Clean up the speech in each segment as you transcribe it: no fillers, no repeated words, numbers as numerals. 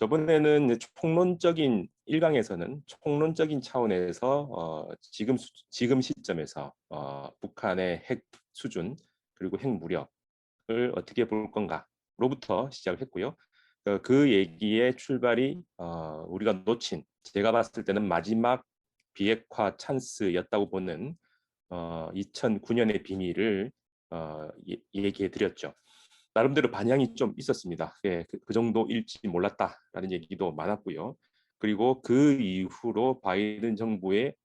저번에는 이제 총론적인 1강에서는 총론적인 차원에서 지금 시점에서 북한의 핵 수준 그리고 핵 무력을 어떻게 볼 건가로부터 시작을 했고요. 그 얘기의 출발이 우리가 놓친, 제가 봤을 때는 마지막 비핵화 찬스였다고 보는 2009년의 비밀을 얘기해 드렸죠. 나름대로 반향이 좀 있었습니다. 예, 그 정도일지 몰랐다라는 얘기도 많았고요. 그리고 그 이후로 바이든 정부의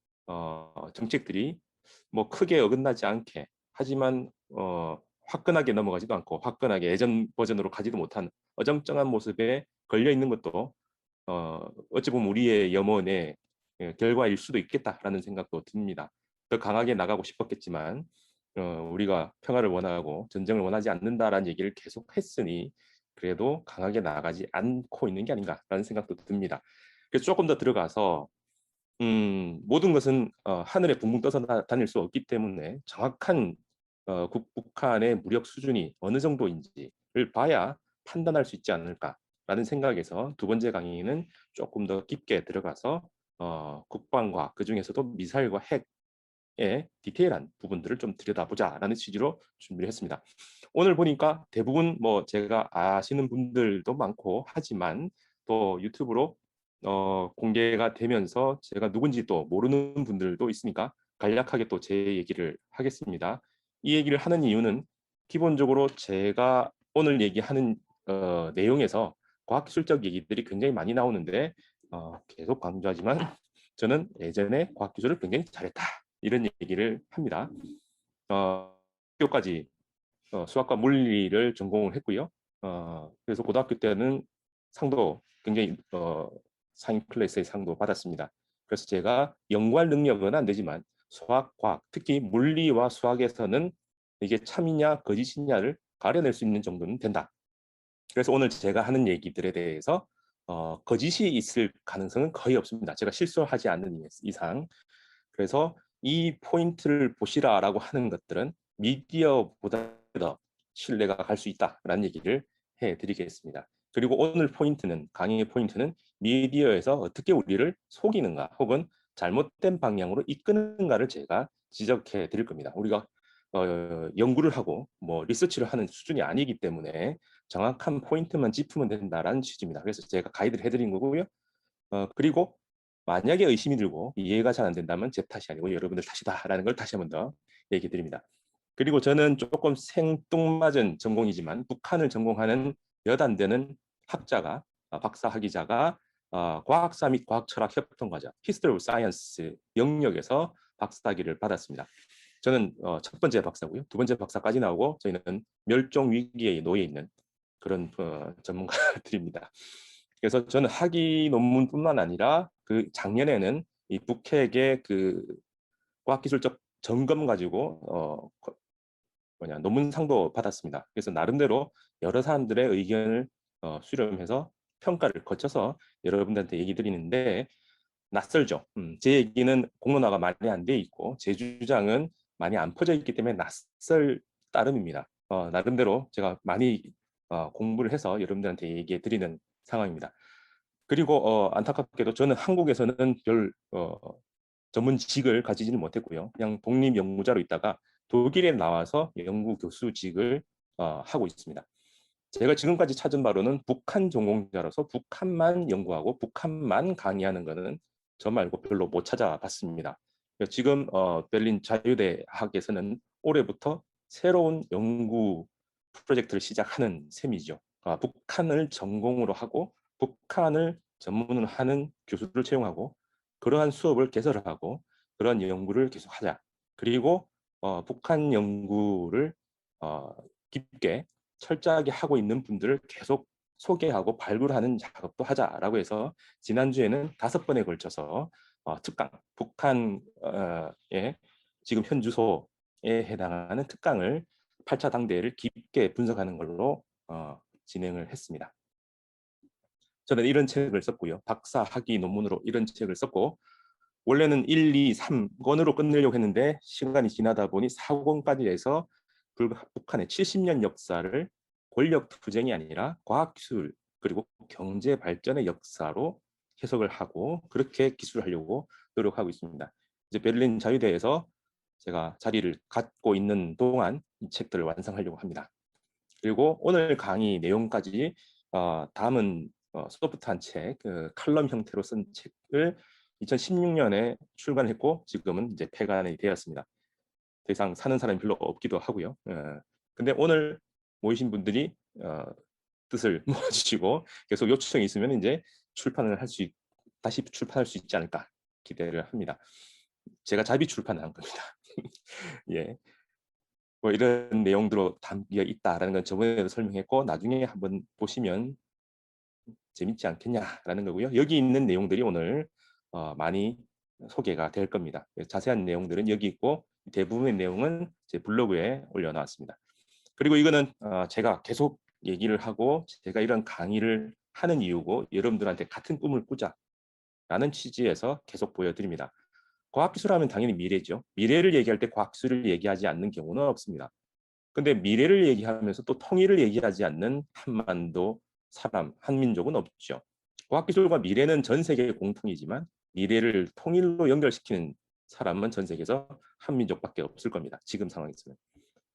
정책들이 뭐 크게 어긋나지 않게, 하지만 화끈하게 넘어가지도 않고 화끈하게 예전 버전으로 가지도 못한 어정쩡한 모습에 걸려 있는 것도 어찌 보면 우리의 염원의 결과일 수도 있겠다라는 생각도 듭니다. 더 강하게 나가고 싶었겠지만 우리가 평화를 원하고 전쟁을 원하지 않는다라는 얘기를 계속 했으니 그래도 강하게 나가지 않고 있는 게 아닌가라는 생각도 듭니다. 그래서 조금 더 들어가서 모든 것은 하늘에 붕붕 떠서 다닐 수 없기 때문에 정확한 북한의 무력 수준이 어느 정도인지를 봐야 판단할 수 있지 않을까라는 생각에서 두 번째 강의는 조금 더 깊게 들어가서 국방과 그중에서도 미사일과 핵의 디테일한 부분들을 좀 들여다보자라는 취지로 준비를 했습니다. 오늘 보니까 대부분 뭐 제가 아시는 분들도 많고 하지만 또 유튜브로 공개가 되면서 제가 누군지 또 모르는 분들도 있으니까 간략하게 또 제 얘기를 하겠습니다. 이 얘기를 하는 이유는 기본적으로 제가 오늘 얘기하는 내용에서 과학기술적 얘기들이 굉장히 많이 나오는데 계속 강조하지만 저는 예전에 과학기술을 굉장히 잘했다 이런 얘기를 합니다. 학교까지 수학과 물리를 전공을 했고요. 그래서 고등학교 때는 상도 굉장히 상위 클래스의 상도 받았습니다. 그래서 제가 연구할 능력은 안 되지만 수학, 과학, 특히 물리와 수학에서는 이게 참이냐 거짓이냐를 가려낼 수 있는 정도는 된다. 그래서 오늘 제가 하는 얘기들에 대해서 거짓이 있을 가능성은 거의 없습니다. 제가 실수하지 않는 이상. 그래서 이 포인트를 보시라라고 하는 것들은 미디어보다 더 신뢰가 갈 수 있다라는 얘기를 해드리겠습니다. 그리고 오늘 포인트는, 강의의 포인트는 미디어에서 어떻게 우리를 속이는가 혹은 잘못된 방향으로 이끄는가를 제가 지적해 드릴 겁니다. 우리가 연구를 하고 뭐 리서치를 하는 수준이 아니기 때문에 정확한 포인트만 짚으면 된다라는 취지입니다. 그래서 제가 가이드를 해드린 거고요. 그리고 만약에 의심이 들고 이해가 잘 안 된다면 제 탓이 아니고 여러분들 탓이다라는 걸 다시 한 번 더 얘기 드립니다. 그리고 저는 조금 생뚱맞은 전공이지만 북한을 전공하는 몇 안 되는 학자가 박사 학위자가 과학사 및 과학철학 협동과정 History of Science 영역에서 박사학위를 받았습니다. 저는 첫 번째 박사고요. 두 번째 박사까지 나오고 저희는 멸종 위기에 놓여 있는 그런 전문가들입니다. 그래서 저는 학위 논문뿐만 아니라 그 작년에는 이 북핵의 그 과학기술적 점검 가지고 논문상도 받았습니다. 그래서 나름대로 여러 사람들의 의견을 수렴해서 평가를 거쳐서 여러분들한테 얘기 드리는데 낯설죠. 제 얘기는 공론화가 많이 안 돼 있고 제 주장은 많이 안 퍼져 있기 때문에 낯설 따름입니다. 나름대로 제가 많이 공부를 해서 여러분들한테 얘기해 드리는 상황입니다. 그리고 안타깝게도 저는 한국에서는 별 전문직을 가지지는 못했고요. 그냥 독립연구자로 있다가 독일에 나와서 연구 교수직을 하고 있습니다. 제가 지금까지 찾은 바로는 북한 전공자로서 북한만 연구하고 북한만 강의하는 것은 저 말고 별로 못 찾아봤습니다. 지금 베를린 자유대학에서는 올해부터 새로운 연구 프로젝트를 시작하는 셈이죠. 북한을 전공으로 하고 북한을 전문으로 하는 교수를 채용하고 그러한 수업을 개설하고 그런 연구를 계속하자. 그리고 북한 연구를 깊게 철저하게 하고 있는 분들을 계속 소개하고 발굴하는 작업도 하자라고 해서 지난주에는 5번에 걸쳐서 특강, 북한의 지금 현 주소에 해당하는 특강을 8차 당대를 깊게 분석하는 걸로 진행을 했습니다. 저는 이런 책을 썼고요. 박사 학위 논문으로 이런 책을 썼고 원래는 1, 2, 3권으로 끝내려고 했는데 시간이 지나다 보니 4권까지 해서 북한의 70년 역사를 권력 투쟁이 아니라 과학기술 그리고 경제 발전의 역사로 해석을 하고 그렇게 기술을 하려고 노력하고 있습니다. 이제 베를린 자유대에서 제가 자리를 갖고 있는 동안 이 책들을 완성하려고 합니다. 그리고 오늘 강의 내용까지 다음은 소프트한 책, 칼럼 형태로 쓴 책을 2016년에 출간했고 지금은 이제 폐간이 되었습니다. 더 이상 사는 사람이 별로 없기도 하고요. 근데 오늘 모이신 분들이 뜻을 모아주시고 계속 요청이 있으면 이제 출판을 다시 출판할 수 있지 않을까 기대를 합니다. 제가 자비 출판한 겁니다. 예. 뭐 이런 내용들로 담겨 있다라는 건 저번에도 설명했고 나중에 한번 보시면 재밌지 않겠냐라는 거고요. 여기 있는 내용들이 오늘 많이 소개가 될 겁니다. 자세한 내용들은 여기 있고 대부분의 내용은 제 블로그에 올려놨습니다. 그리고 이거는 제가 계속 얘기를 하고 제가 이런 강의를 하는 이유고 여러분들한테 같은 꿈을 꾸자라는 취지에서 계속 보여드립니다. 과학기술하면 당연히 미래죠. 미래를 얘기할 때 과학기술을 얘기하지 않는 경우는 없습니다. 근데 미래를 얘기하면서 또 통일을 얘기하지 않는 한반도 사람, 한민족은 없죠. 과학기술과 미래는 전 세계 공통이지만 미래를 통일로 연결시키는 사람은 전 세계에서 한민족밖에 없을 겁니다. 지금 상황에서는.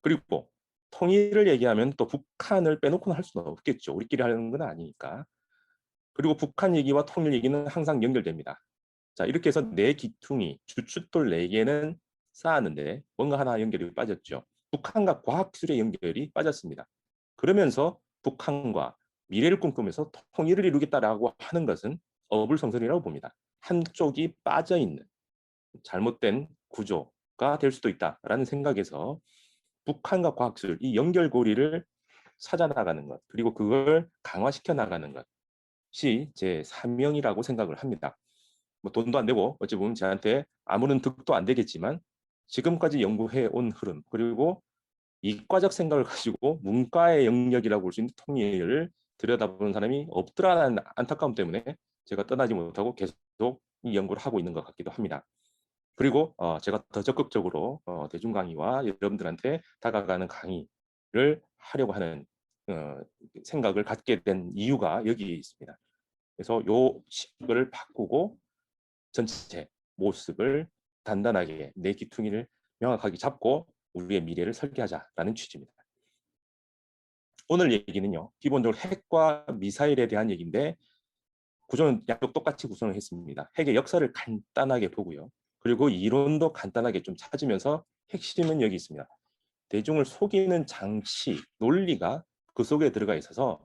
그리고 통일을 얘기하면 또 북한을 빼놓고는 할 수는 없겠죠. 우리끼리 하는 건 아니니까. 그리고 북한 얘기와 통일 얘기는 항상 연결됩니다. 자, 이렇게 해서 네 기퉁이, 주춧돌 네 개는 쌓았는데 뭔가 하나 연결이 빠졌죠. 북한과 과학기술의 연결이 빠졌습니다. 그러면서 북한과 미래를 꿈꾸면서 통일을 이루겠다라고 하는 것은 어불성설이라고 봅니다. 한쪽이 빠져있는 잘못된 구조가 될 수도 있다라는 생각에서 북한과 과학기술 이 연결고리를 찾아나가는 것 그리고 그걸 강화시켜 나가는 것이 제 사명이라고 생각을 합니다. 뭐 돈도 안 되고 어찌 보면 저한테 아무런 득도 안 되겠지만 지금까지 연구해 온 흐름 그리고 이과적 생각을 가지고 문과의 영역이라고 볼 수 있는 통일을 들여다보는 사람이 없더라는 안타까움 때문에 제가 떠나지 못하고 계속 이 연구를 하고 있는 것 같기도 합니다. 그리고 제가 더 적극적으로 대중 강의와 여러분들한테 다가가는 강의를 하려고 하는 생각을 갖게 된 이유가 여기에 있습니다. 그래서 요 식을 바꾸고 전체 모습을 단단하게 내 기퉁이를 명확하게 잡고 우리의 미래를 설계하자라는 취지입니다. 오늘 얘기는요. 기본적으로 핵과 미사일에 대한 얘기인데 구조는 양쪽 똑같이 구성을 했습니다. 핵의 역사를 간단하게 보고요. 그리고 이론도 간단하게 좀 찾으면서 핵심은 여기 있습니다. 대중을 속이는 장치, 논리가 그 속에 들어가 있어서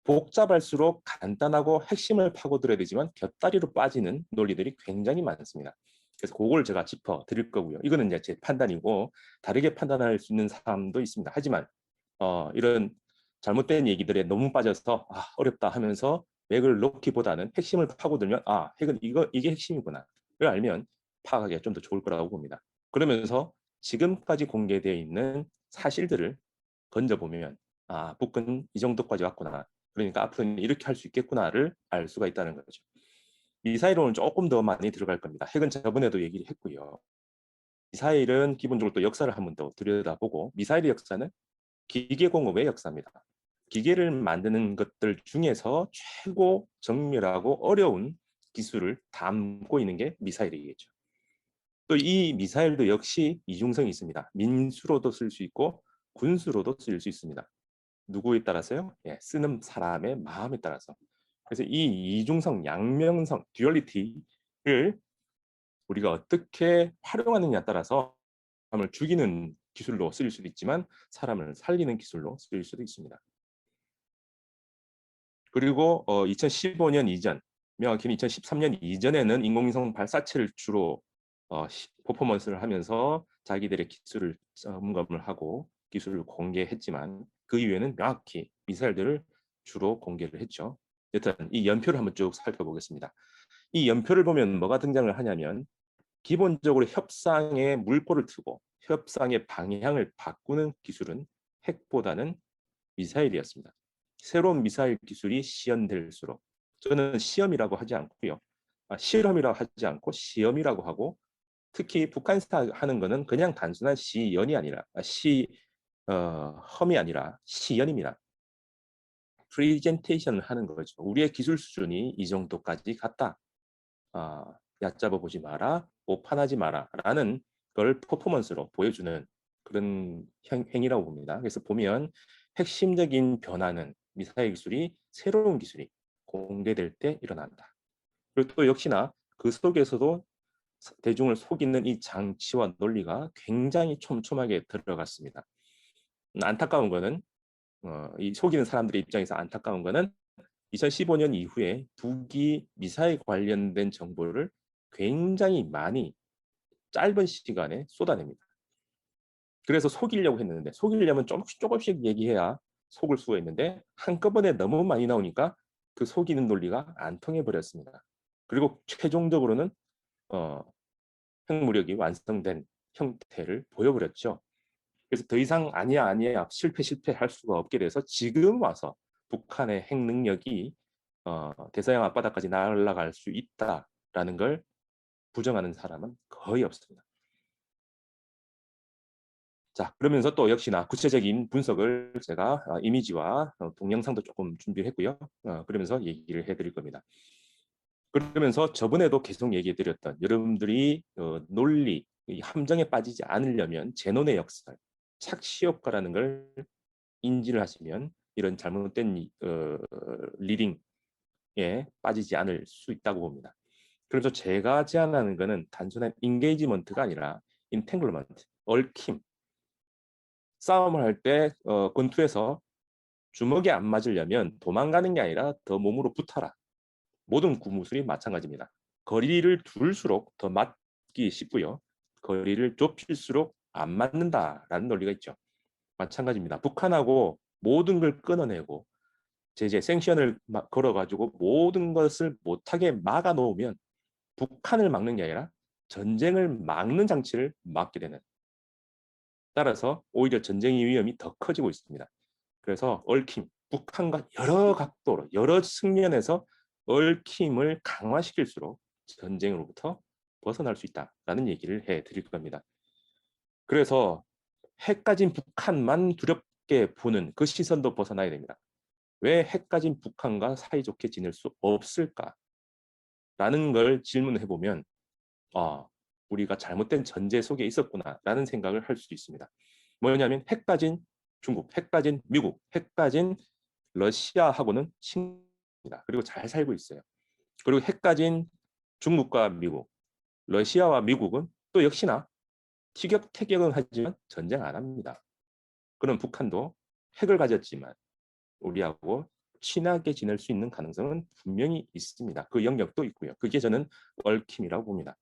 복잡할수록 간단하고 핵심을 파고들어야 되지만 곁다리로 빠지는 논리들이 굉장히 많습니다. 그래서 그걸 제가 짚어 드릴 거고요. 이거는 이제 제 판단이고 다르게 판단할 수 있는 사람도 있습니다. 하지만 이런 잘못된 얘기들에 너무 빠져서 어렵다 하면서 맥을 놓기보다는 핵심을 파고들면 핵은 이게 핵심이구나를 알면 파악하기가 좀 더 좋을 거라고 봅니다. 그러면서 지금까지 공개되어 있는 사실들을 건져보면 북은 이 정도까지 왔구나. 그러니까 앞으로는 이렇게 할 수 있겠구나를 알 수가 있다는 거죠. 미사일은 조금 더 많이 들어갈 겁니다. 핵은 저번에도 얘기를 했고요. 미사일은 기본적으로 또 역사를 한 번 더 들여다보고 미사일의 역사는 기계공업의 역사입니다. 기계를 만드는 것들 중에서 최고 정밀하고 어려운 기술을 담고 있는 게 미사일이겠죠. 또 이 미사일도 역시 이중성이 있습니다. 민수로도 쓸 수 있고 군수로도 쓸 수 있습니다. 누구에 따라서요? 쓰는 사람의 마음에 따라서. 그래서 이 이중성, 양면성, 듀얼리티를 우리가 어떻게 활용하느냐에 따라서 사람을 죽이는 기술로 쓰일 수도 있지만 사람을 살리는 기술로 쓰일 수도 있습니다. 그리고 2015년 이전, 명확히는 2013년 이전에는 인공위성 발사체를 주로 퍼포먼스를 하면서 자기들의 기술을 점검을 하고 기술을 공개했지만 그 이후에는 명확히 미사일들을 주로 공개를 했죠. 여튼 이 연표를 한번 쭉 살펴보겠습니다. 이 연표를 보면 뭐가 등장을 하냐면 기본적으로 협상에 물꼬를 트고 협상의 방향을 바꾸는 기술은 핵보다는 미사일이었습니다. 새로운 미사일 기술이 시연될수록 저는 시험이라고 하지 않고요. 실험이라고 하지 않고 시험이라고 하고 특히 북한에서 하는 거는 그냥 단순한 시연이 아니라 험이 아니라 시연입니다. 프레젠테이션을 하는 거죠. 우리의 기술 수준이 이 정도까지 갔다. 얕잡아 보지 마라, 오판하지 마라 라는 걸 퍼포먼스로 보여주는 그런 행위라고 봅니다. 그래서 보면 핵심적인 변화는 미사일 기술이 새로운 기술이 공개될 때 일어난다. 그리고 또 역시나 그 속에서도 대중을 속이는 이 장치와 논리가 굉장히 촘촘하게 들어갔습니다. 안타까운 거는 이 속이는 사람들의 입장에서 안타까운 거는 2015년 이후에 북이 미사일 관련된 정보를 굉장히 많이 짧은 시간에 쏟아냅니다. 그래서 속이려고 했는데 속이려면 조금씩 얘기해야 속을 수가 있는데 한꺼번에 너무 많이 나오니까 그 속이는 논리가 안 통해 버렸습니다. 그리고 최종적으로는 핵무력이 완성된 형태를 보여버렸죠. 그래서 더 이상 아니야 실패할 수가 없게 돼서 지금 와서 북한의 핵 능력이 대서양 앞바다까지 날아갈 수 있다라는 걸 부정하는 사람은 거의 없습니다. 자, 그러면서 또 역시나 구체적인 분석을 제가 이미지와 동영상도 조금 준비를 했고요. 그러면서 얘기를 해드릴 겁니다. 그러면서 저번에도 계속 얘기해드렸던 여러분들이 논리, 함정에 빠지지 않으려면 제논의 역설, 착시효과라는 걸 인지를 하시면 이런 잘못된 리딩에 빠지지 않을 수 있다고 봅니다. 그래서 제가 제안하는 것은 단순한 인게이지먼트가 아니라 인탱글먼트, 얽힘, 싸움을 할 때 권투에서 주먹이 안 맞으려면 도망가는 게 아니라 더 몸으로 붙어라. 모든 구무술이 마찬가지입니다. 거리를 둘수록 더 맞기 쉽고요. 거리를 좁힐수록 안 맞는다라는 논리가 있죠. 마찬가지입니다. 북한하고 모든 걸 끊어내고 제재 생션을 걸어가지고 모든 것을 못하게 막아놓으면 북한을 막는 게 아니라 전쟁을 막는 장치를 막게 되는. 따라서 오히려 전쟁의 위험이 더 커지고 있습니다. 그래서 얽힘, 북한과 여러 각도로 여러 측면에서 얽힘을 강화시킬수록 전쟁으로부터 벗어날 수 있다라는 얘기를 해드릴 겁니다. 그래서 핵 가진 북한만 두렵게 보는 그 시선도 벗어나야 됩니다. 왜 핵 가진 북한과 사이좋게 지낼 수 없을까? 라는 걸 질문해 보면 우리가 잘못된 전제 속에 있었구나라는 생각을 할 수 있습니다. 뭐냐면 핵 가진 중국, 핵 가진 미국, 핵 가진 러시아하고는 친구입니다. 그리고 잘 살고 있어요. 그리고 핵 가진 중국과 미국, 러시아와 미국은 또 역시나 티격태격은 하지만 전쟁 안 합니다. 그럼 북한도 핵을 가졌지만 우리하고 친하게 지낼 수 있는 가능성은 분명히 있습니다. 그 영역도 있고요. 그게 저는 얽힘이라고 봅니다.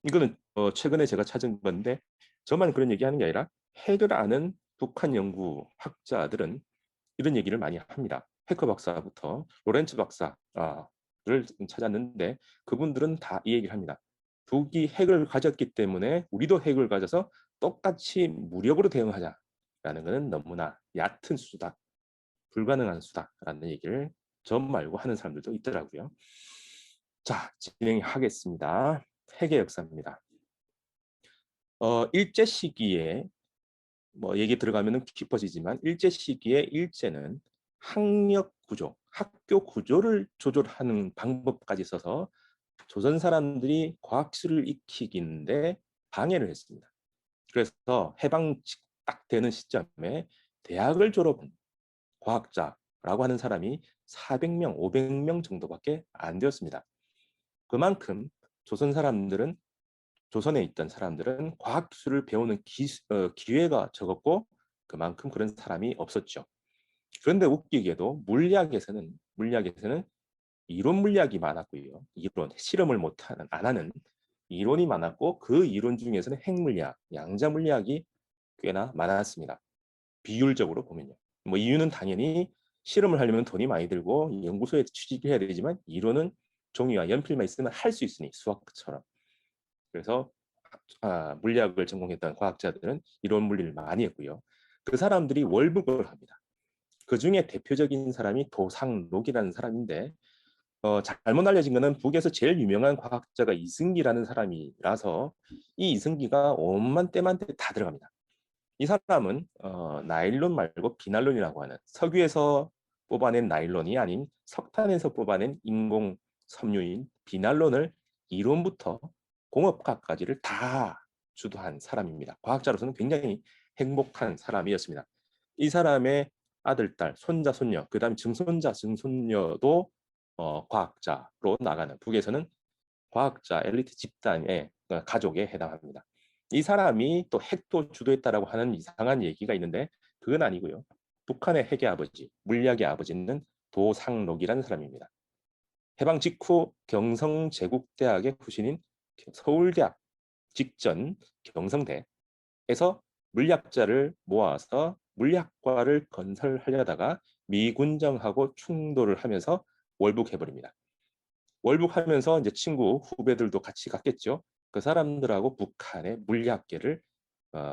이거는 최근에 제가 찾은 건데 저만 그런 얘기하는 게 아니라 핵을 아는 북한 연구 학자들은 이런 얘기를 많이 합니다. 해커 박사부터 로렌츠 박사를 찾았는데 그분들은 다 이 얘기를 합니다. 북이 핵을 가졌기 때문에 우리도 핵을 가져서 똑같이 무력으로 대응하자라는 것은 너무나 얕은 수다, 불가능한 수다라는 얘기를 저 말고 하는 사람들도 있더라고요. 자, 진행하겠습니다. 핵의 역사입니다. 일제 시기에 얘기 들어가면 깊어지지만 일제 시기에 일제는 학력 구조, 학교 구조를 조절하는 방법까지 써서 조선 사람들이 과학수를 익히기인데 방해를 했습니다. 그래서 해방 딱 되는 시점에 대학을 졸업한 과학자라고 하는 사람이 400명, 500명 정도밖에 안 되었습니다. 그만큼 조선에 있던 사람들은 과학기술을 배우는 기회가 적었고 그만큼 그런 사람이 없었죠. 그런데 웃기게도 물리학에서는 이론 물리학이 많았고요. 이론, 실험을 안 하는 이론이 많았고 그 이론 중에서는 핵물리학, 양자물리학이 꽤나 많았습니다. 비율적으로 보면요. 이유는 당연히 실험을 하려면 돈이 많이 들고 연구소에 취직해야 되지만 이론은 종이와 연필만 있으면 할 수 있으니 수학처럼. 그래서 물리학을 전공했던 과학자들은 이론 물리를 많이 했고요. 그 사람들이 월북을 합니다. 그 중에 대표적인 사람이 도상록이라는 사람인데 잘못 알려진 것은 북에서 제일 유명한 과학자가 이승기라는 사람이라서 이 이승기가 온만 때만 다 들어갑니다. 이 사람은 나일론 말고 비날론이라고 하는 석유에서 뽑아낸 나일론이 아닌 석탄에서 뽑아낸 인공 섬유인 비날론을 이론부터 공업화까지를 다 주도한 사람입니다. 과학자로서는 굉장히 행복한 사람이었습니다. 이 사람의 아들, 딸, 손자, 손녀, 그 다음에 증손자, 증손녀도 과학자로 나가는, 북에서는 과학자 엘리트 집단의 가족에 해당합니다. 이 사람이 또 핵도 주도했다라고 하는 이상한 얘기가 있는데 그건 아니고요. 북한의 핵의 아버지, 물리학의 아버지는 도상록이라는 사람입니다. 해방 직후 경성제국대학의 후신인 서울대학 직전 경성대에서 물리학자를 모아서 물리학과를 건설하려다가 미군정하고 충돌을 하면서 월북해버립니다. 월북하면서 이제 친구 후배들도 같이 갔겠죠. 그 사람들하고 북한의 물리학계를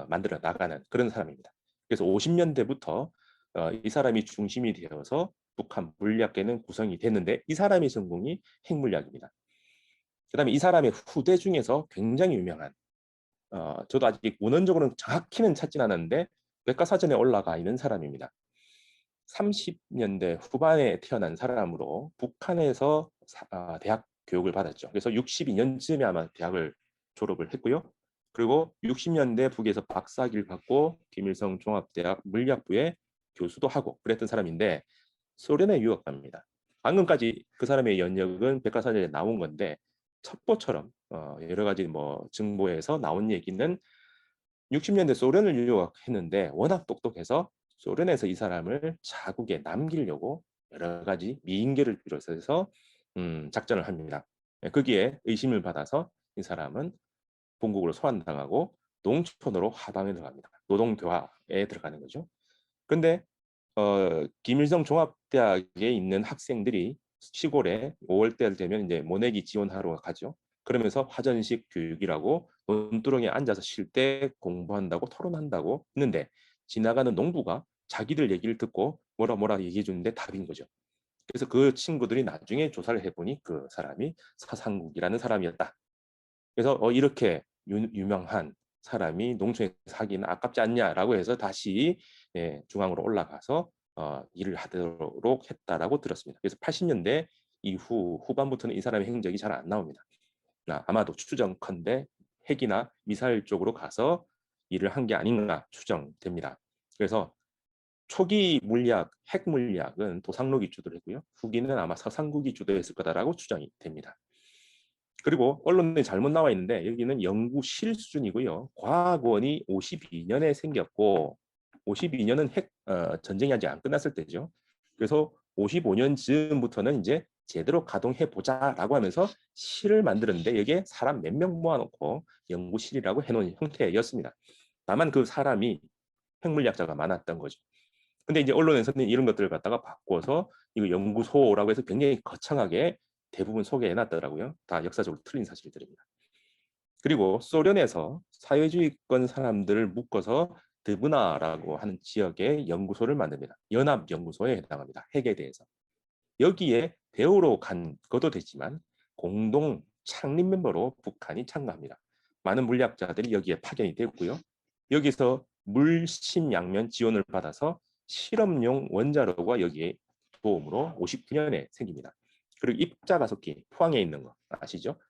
만들어 나가는 그런 사람입니다. 그래서 50년대부터 이 사람이 중심이 되어서 북한 물리학계는 구성이 됐는데 이 사람의 전공이 핵물리학입니다. 그다음에 이 사람의 후대 중에서 굉장히 유명한 저도 아직 원원적으로는 정확히는 찾진 않았는데 백과사전에 올라가 있는 사람입니다. 30년대 후반에 태어난 사람으로 북한에서 대학 교육을 받았죠. 그래서 62년쯤에 아마 대학을 졸업을 했고요. 그리고 60년대 북에서 박사학위를 받고 김일성 종합대학 물리학부의 교수도 하고 그랬던 사람인데 소련에 유학 갑니다. 방금까지 그 사람의 연역은 백과사전에 나온 건데 첩보처럼 여러 가지 뭐 정보에서 나온 얘기는 60년대 소련을 유학했는데 워낙 똑똑해서 소련에서 이 사람을 자국에 남기려고 여러 가지 미인계를 비롯해서 작전을 합니다. 거기에 의심을 받아서 이 사람은 본국으로 소환당하고 농촌으로 하방에 들어갑니다. 노동교화에 들어가는 거죠. 근데 김일성 종합대학에 있는 학생들이 시골에 5월달 되면 이제 모내기 지원하러 가죠. 그러면서 화전식 교육이라고 논두렁에 앉아서 쉴 때 공부한다고 토론한다고 했는데 지나가는 농부가 자기들 얘기를 듣고 뭐라 얘기해 주는데 답인 거죠. 그래서 그 친구들이 나중에 조사를 해보니 그 사람이 서상국이라는 사람이었다. 그래서 이렇게 유명한 사람이 농촌에서 하기는 아깝지 않냐라고 해서 다시 중앙으로 올라가서 일을 하도록 했다라고 들었습니다. 그래서 80년대 이후 후반부터는 이 사람의 행적이 잘 안 나옵니다. 아마도 추정컨대 핵이나 미사일 쪽으로 가서 일을 한 게 아닌가 추정됩니다. 그래서 초기 물리학, 핵 물리학은 도상록이 주도를 했고요. 후기는 아마 서상국이 주도했을 거다라고 추정이 됩니다. 그리고 언론에 잘못 나와 있는데 여기는 연구실 수준이고요. 과학원이 52년에 생겼고 52년은 핵 전쟁이 아직 안 끝났을 때죠. 그래서 55년 즈음부터는 이제 제대로 가동해 보자라고 하면서 실을 만들었는데 여기에 사람 몇 명 모아놓고 연구실이라고 해놓은 형태였습니다. 다만 그 사람이 핵물리학자가 많았던 거죠. 근데 이제 언론에서는 이런 것들을 갖다가 바꿔서 이거 연구소라고 해서 굉장히 거창하게 대부분 소개해놨더라고요. 다 역사적으로 틀린 사실들입니다. 그리고 소련에서 사회주의권 사람들을 묶어서 드브나라고 하는 지역에 연구소를 만듭니다. 연합연구소에 해당합니다. 핵에 대해서. 여기에 배우러 간 것도 됐지만 공동 창립 멤버로 북한이 참가합니다. 많은 물리학자들이 여기에 파견이 됐고요. 여기서 물심양면 지원을 받아서 실험용 원자로가 여기에 도움으로 59년에 생깁니다. 그리고 입자가속기 포항에 있는 거 아시죠?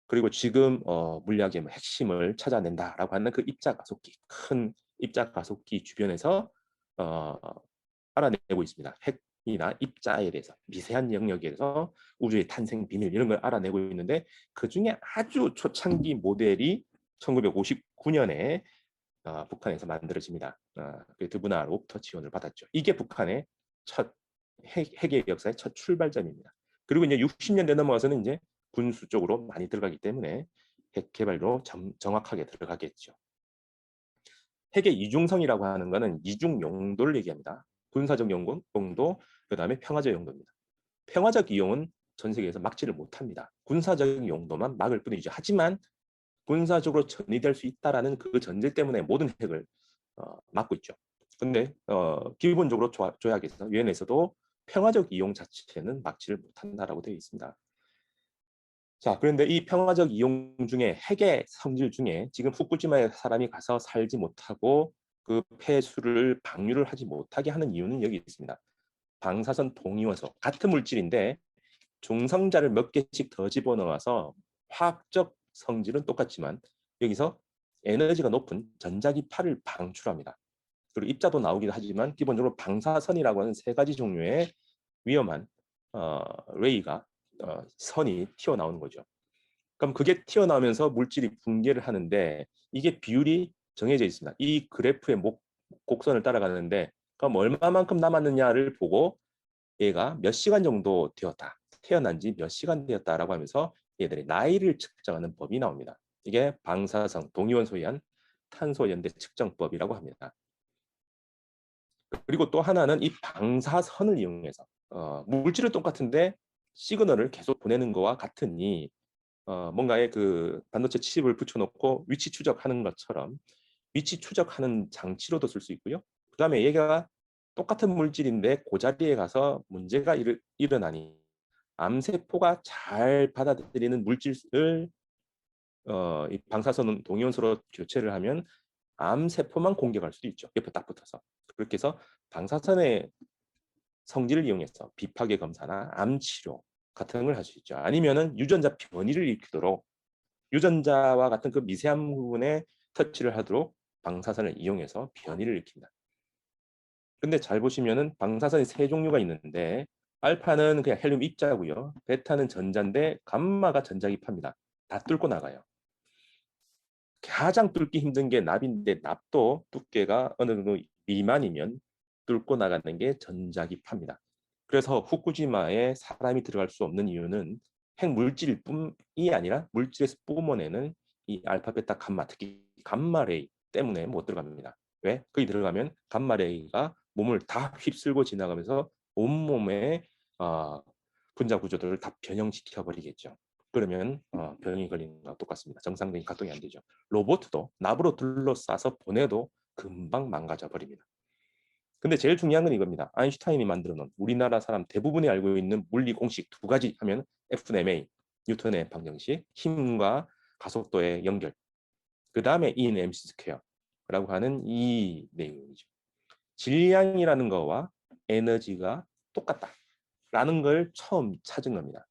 그리고 지금 물리학의 핵심을 찾아낸다라고 하는 그 입자가속기, 큰 입자가속기 주변에서 어, 알아내고 있습니다. 핵이나 입자에 대해서 미세한 영역에서 우주의 탄생 비밀 이런 걸 알아내고 있는데 그 중에 아주 초창기 모델이 1959년에 북한에서 만들어집니다. 그 드브나로부터 지원을 받았죠. 이게 북한의 첫 핵의 역사의 첫 출발점입니다. 그리고 이제 60년대 넘어가서는 이제 군수 쪽으로 많이 들어가기 때문에 핵 개발로 정확하게 들어가겠죠. 핵의 이중성이라고 하는 것은 이중 용도를 얘기합니다. 군사적 용도, 그 다음에 평화적 용도입니다. 평화적 이용은 전 세계에서 막지를 못합니다. 군사적 용도만 막을 뿐이죠. 하지만 군사적으로 전이될 수 있다라는 그 전제 때문에 모든 핵을 막고 있죠. 근데 기본적으로 조약에서 유엔에서도 평화적 이용 자체는 막지를 못한다라고 되어 있습니다. 자, 그런데 이 평화적 이용 중에 핵의 성질 중에 지금 후쿠시마에 사람이 가서 살지 못하고 그 폐수를 방류를 하지 못하게 하는 이유는 여기 있습니다. 방사선 동위원소 같은 물질인데 중성자를 몇 개씩 더 집어넣어서 화학적 성질은 똑같지만 여기서 에너지가 높은 전자기파를 방출합니다. 그리고 입자도 나오기도 하지만 기본적으로 방사선이라고 하는 세 가지 종류의 위험한 레이가 선이 튀어나오는 거죠. 그럼 그게 튀어나오면서 물질이 붕괴를 하는데 이게 비율이 정해져 있습니다. 이 그래프의 곡선을 따라가는데 그럼 얼마만큼 남았느냐를 보고 얘가 몇 시간 정도 되었다. 태어난 지 몇 시간 되었다라고 하면서 얘들의 나이를 측정하는 법이 나옵니다. 이게 방사성 동위원소에 의한 탄소 연대 측정법이라고 합니다. 그리고 또 하나는 이 방사선을 이용해서 물질은 똑같은데 시그널을 계속 보내는 거와 같으니 뭔가에 그 반도체 칩을 붙여놓고 위치 추적하는 것처럼 위치 추적하는 장치로도 쓸 수 있고요. 그 다음에 얘가 똑같은 물질인데 그 자리에 가서 문제가 일어나니 암세포가 잘 받아들이는 물질을 이 방사선 동위원소로 교체를 하면 암세포만 공격할 수도 있죠. 옆에 딱 붙어서. 그렇게 해서 방사선의 성질을 이용해서 비파괴 검사나 암치료 같은 걸 할 수 있죠. 아니면은 유전자 변이를 일으키도록 유전자와 같은 그 미세한 부분에 터치를 하도록 방사선을 이용해서 변이를 일으킵니다. 근데 잘 보시면은 방사선이 세 종류가 있는데 알파는 그냥 헬륨 입자고요. 베타는 전자인데 감마가 전자기파입니다. 다 뚫고 나가요. 가장 뚫기 힘든 게 납인데 납도 두께가 어느 정도 미만이면 뚫고 나가는 게 전자기파입니다. 그래서 후쿠시마에 사람이 들어갈 수 없는 이유는 핵물질뿐이 아니라 물질에서 뿜어내는 이 알파, 베타, 감마, 특히 감마레이 때문에 못 들어갑니다. 왜? 거기 들어가면 감마레이가 몸을 다 휩쓸고 지나가면서 온몸의 분자 구조들을 다 변형시켜 버리겠죠. 그러면 병이 걸리는 거랑 똑같습니다. 정상적인 가동이 안 되죠. 로봇도 납으로 둘러싸서 보내도 금방 망가져 버립니다. 근데 제일 중요한 건 이겁니다. 아인슈타인이 만들어 놓은 우리나라 사람 대부분이 알고 있는 물리 공식 두 가지 하면 F/ma, 뉴턴의 방정식, 힘과 가속도의 연결. 그 다음에 E 는 mc 스퀘어라고 하는 이 내용이죠. 질량이라는 거와 에너지가 똑같다라는 걸 처음 찾은 겁니다.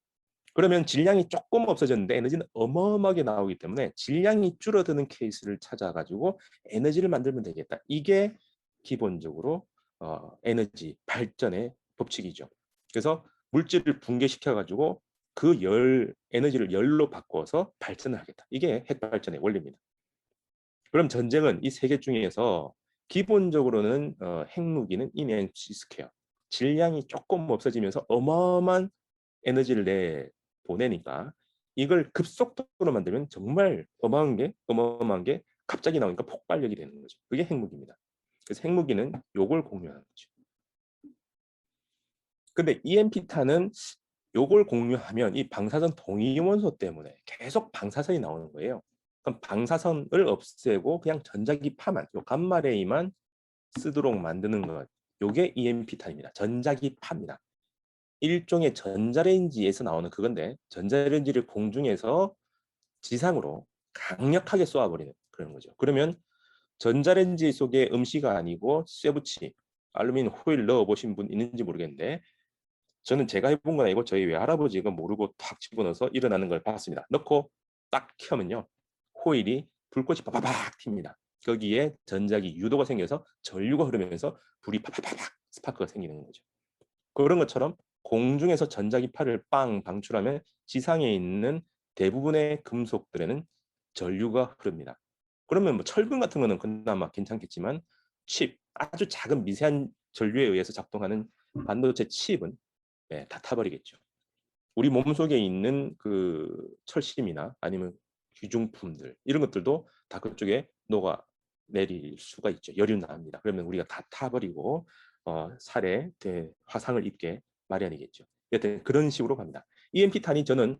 그러면 질량이 조금 없어졌는데 에너지는 어마어마하게 나오기 때문에 질량이 줄어드는 케이스를 찾아가지고 에너지를 만들면 되겠다. 이게 기본적으로 에너지 발전의 법칙이죠. 그래서 물질을 붕괴시켜가지고 그 에너지를 열로 바꿔서 발전을 하겠다. 이게 핵발전의 원리입니다. 그럼 전쟁은 이 세 개 중에서 기본적으로는 핵무기는 인에너지 스퀘어. 질량이 조금 없어지면서 어마어마한 에너지를 보내니까 이걸 급속도로 만들면 정말 어마어마한 게 갑자기 나오니까 폭발력이 되는 거죠. 그게 핵무기입니다. 그래서 핵무기는 요걸 공유하는 거죠. 근데 EMP탄은 요걸 공유하면 이 방사선 동위원소 때문에 계속 방사선이 나오는 거예요. 그럼 방사선을 없애고 그냥 전자기파만, 요 감마레이만 쓰도록 만드는 것. 요게 EMP탄입니다. 전자기파입니다. 일종의 전자레인지에서 나오는 그건데 전자레인지를 공중에서 지상으로 강력하게 쏘아버리는 그런 거죠. 그러면 전자레인지 속에 음식이 아니고 쇠붙이, 알루미늄 호일 넣어보신 분 있는지 모르겠는데 저는 제가 해본 건 아니고 저희 외할아버지가 모르고 탁 집어넣어서 일어나는 걸 봤습니다. 넣고 딱 켜면요. 호일이 불꽃이 파파박 튑니다. 거기에 전자기 유도가 생겨서 전류가 흐르면서 불이 파파박 스파크가 생기는 거죠. 그런 것처럼 공중에서 전자기파를 빵 방출하면 지상에 있는 대부분의 금속들에는 전류가 흐릅니다. 그러면 뭐 철근 같은 거는 그나마 괜찮겠지만 아주 작은 미세한 전류에 의해서 작동하는 반도체 칩은 다 타버리겠죠. 우리 몸속에 있는 그 철심이나 아니면 귀중품들 이런 것들도 다 그쪽에 녹아 내릴 수가 있죠. 열이 납니다. 그러면 우리가 다 타버리고 살에 화상을 입게 마련이겠죠. 여튼 그런 식으로 갑니다. EMP탄이 저는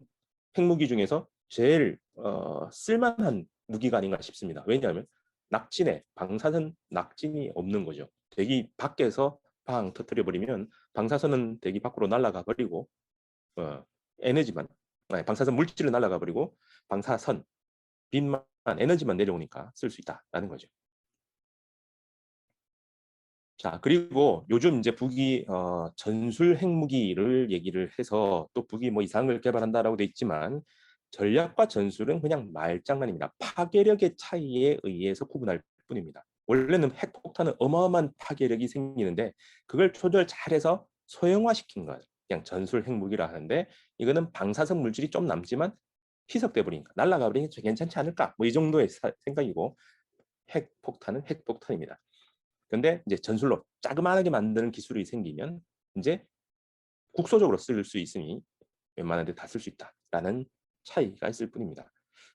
핵무기 중에서 제일 쓸만한 무기가 아닌가 싶습니다. 왜냐하면 방사선 낙진이 없는 거죠. 대기 밖에서 방 터뜨려 버리면 방사선은 대기 밖으로 날아가 버리고 에너지만 방사선 물질을 날아가 버리고 방사선 빛만 에너지만 내려오니까 쓸 수 있다라는 거죠. 자, 그리고 요즘 이제 북이 전술 핵무기를 얘기를 해서 또 북이 뭐 이상한 걸 개발한다라고 돼 있지만 전략과 전술은 그냥 말장난입니다. 파괴력의 차이에 의해서 구분할 뿐입니다. 원래는 핵폭탄은 어마어마한 파괴력이 생기는데 그걸 조절 잘해서 소형화시킨 거예요. 그냥 전술 핵무기라 하는데 이거는 방사성 물질이 좀 남지만 희석돼 버리니까 날아가 버리니까 괜찮지 않을까? 뭐 이 정도의 생각이고 핵폭탄은 핵폭탄입니다. 근데 이제 전술로 자그마하게 만드는 기술이 생기면 이제 국소적으로 쓸 수 있으니 웬만한 데 다 쓸 수 있다라는 차이가 있을 뿐입니다.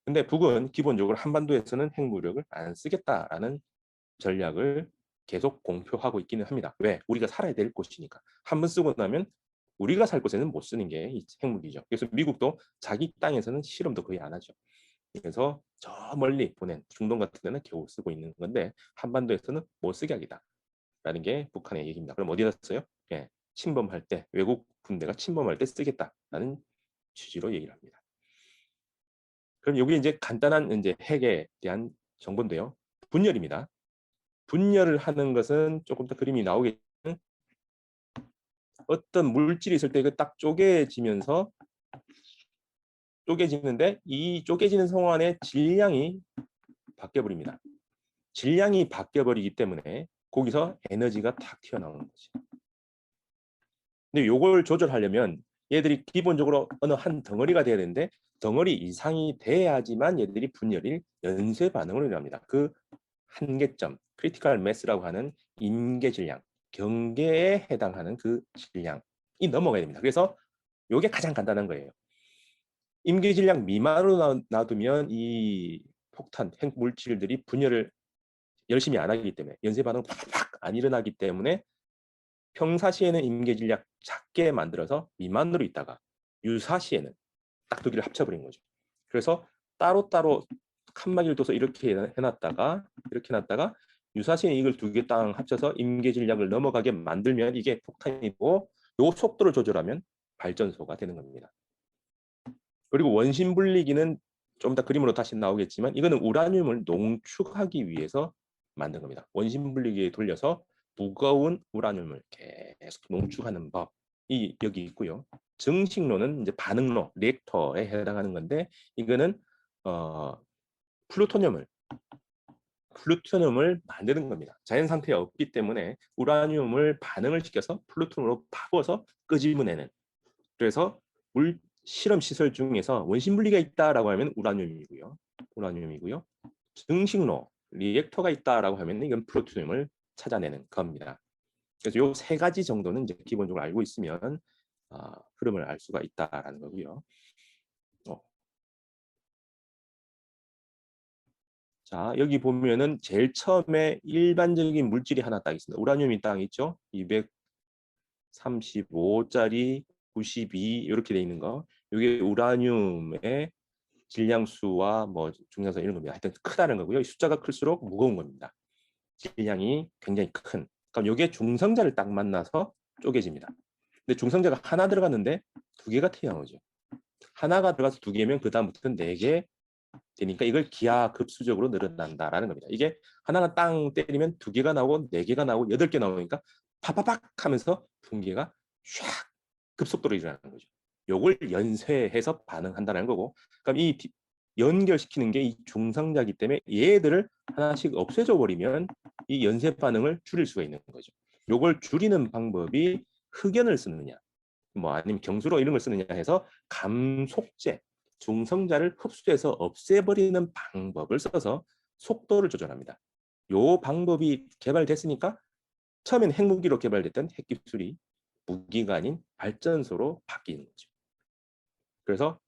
근데 북은 기본적으로 한반도에서는 핵무력을 안 쓰겠다라는 전략을 계속 공표하고 있기는 합니다. 왜? 우리가 살아야 될 곳이니까. 한번 쓰고 나면 우리가 살 곳에는 못 쓰는 게 핵무기죠. 그래서 미국도 자기 땅에서는 실험도 거의 안 하죠. 그래서 저 멀리 보낸 중동 같은 데는 겨우 쓰고 있는 건데 한반도에서는 못 쓰게 하겠다라는 게 북한의 얘기입니다. 그럼 어디다 써요? 예, 침범할 때 외국 군대가 침범할 때 쓰겠다라는 취지로 얘기를 합니다. 그럼 여기 이제 간단한 이제 핵에 대한 정보인데요. 분열입니다. 분열을 하는 것은 조금 더 그림이 나오겠지만 어떤 물질이 있을 때 그 딱 쪼개지면서 쪼개지는데 이 쪼개지는 성안의 질량이 바뀌어 버립니다. 질량이 바뀌어 버리기 때문에 거기서 에너지가 탁 튀어나오는 거지. 근데 요걸 조절하려면 얘들이 기본적으로 어느 한 덩어리가 돼야 되는데 덩어리 이상이 돼야지만 얘들이 분열이 연쇄 반응으로 일어납니다. 그 한계점, 크리티컬 매스라고 하는 임계 질량, 경계에 해당하는 그 질량이 넘어가야 됩니다. 그래서 요게 가장 간단한 거예요. 임계 질량 미만으로 놔두면 이 폭탄, 핵 물질들이 분열을 열심히 안 하기 때문에 연쇄 반응 팍팍 안 일어나기 때문에 평사시에는 임계질량 작게 만들어서 미만으로 있다가 유사시에는 딱 두 개를 합쳐버린 거죠. 그래서 따로따로 칸막이를 둬서 이렇게 해놨다가 이렇게 해놨다가 유사시에 이걸 두 개 땅 합쳐서 임계질량을 넘어가게 만들면 이게 폭탄이고 요 속도를 조절하면 발전소가 되는 겁니다. 그리고 원심 분리기는 좀 더 그림으로 다시 나오겠지만 이거는 우라늄을 농축하기 위해서 만든 겁니다. 원심 분리기에 돌려서 무거운 우라늄을 계속 농축하는 법이 여기 있고요. 증식로는 이제 반응로, 리액터에 해당하는 건데 이거는 플루토늄을 만드는 겁니다. 자연 상태에 없기 때문에 우라늄을 반응을 시켜서 플루토늄으로 바꿔서 끄집어내는. 그래서 물 실험 시설 중에서 원심 분리가 있다라고 하면 우라늄이고요. 증식로, 리액터가 있다라고 하면 이건 플루토늄을 찾아내는 겁니다. 그래서 요 세 가지 정도는 이제 기본적으로 알고 있으면 흐름을 알 수가 있다라는 거고요. 자, 여기 보면은 제일 처음에 일반적인 물질이 하나 딱 있습니다. 우라늄이 딱 있죠. 235짜리 92 이렇게 돼 있는 거. 이게 우라늄의 질량수와 뭐 중량수 이런 겁니다. 하여튼 크다는 거고요. 숫자가 클수록 무거운 겁니다. 질량이 굉장히 큰. 그럼 이게 중성자를 딱 만나서 쪼개집니다. 근데 중성자가 하나 들어갔는데 두 개가 튀어나오죠. 하나가 들어가서 두 개면 그 다음부터는 네 개 되니까 이걸 기하급수적으로 늘어난다라는 겁니다. 이게 하나가 땅 때리면 두 개가 나오고 네 개가 나오고 여덟 개 나오니까 파파팍 하면서 붕괴가 샥 급속도로 일어나는 거죠. 요걸 연쇄해서 반응한다는 거고, 그럼 이 연결시키는 게 이 중성자이기 때문에 얘들을 하나씩 없애줘 버리면 이 연쇄 반응을 줄일 수가 있는 거죠. 요걸 줄이는 방법이 흑연을 쓰느냐, 뭐 아니면 경수로 이런 걸 쓰느냐 해서 감속제, 중성자를 흡수해서 없애버리는 방법을 써서 속도를 조절합니다. 요 방법이 개발됐으니까 처음엔 핵무기로 개발됐던 핵기술이 무기가 아닌 발전소로 바뀌는 거죠. 그래서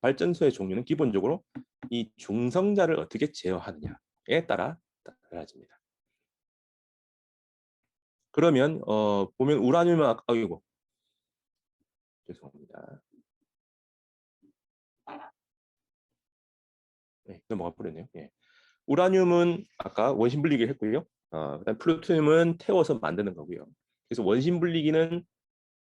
발전소의 종류는 기본적으로 이 중성자를 어떻게 제어하느냐에 따라 달라집니다. 그러면 보면 우라늄은 아이고 죄송합니다. 네, 넘어가 버렸네요. 예. 우라늄은 아까 원심 분리기 했고요. 그다음 플루토늄은 태워서 만드는 거고요. 그래서 원심 분리기는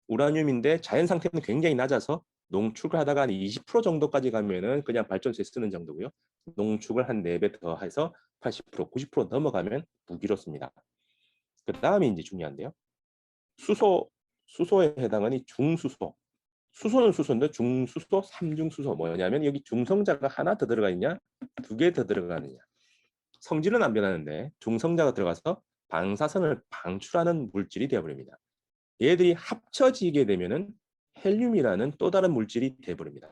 우라늄인데 자연 상태는 굉장히 낮아서 농축을 하다가 한 20% 정도까지 가면은 그냥 발전소에 쓰는 정도고요. 농축을 한 4배 더 해서 80%, 90% 넘어가면 무기로 씁니다. 그 다음에 이제 중요한데요. 수소에 해당하는 중수소. 수소는 수소인데 중수소, 삼중수소 뭐냐면 여기 중성자가 하나 더 들어가 있냐, 두 개 더 들어가느냐. 성질은 안 변하는데 중성자가 들어가서 방사선을 방출하는 물질이 되어버립니다. 얘들이 합쳐지게 되면은 헬륨이라는 또 다른 물질이 되어버립니다.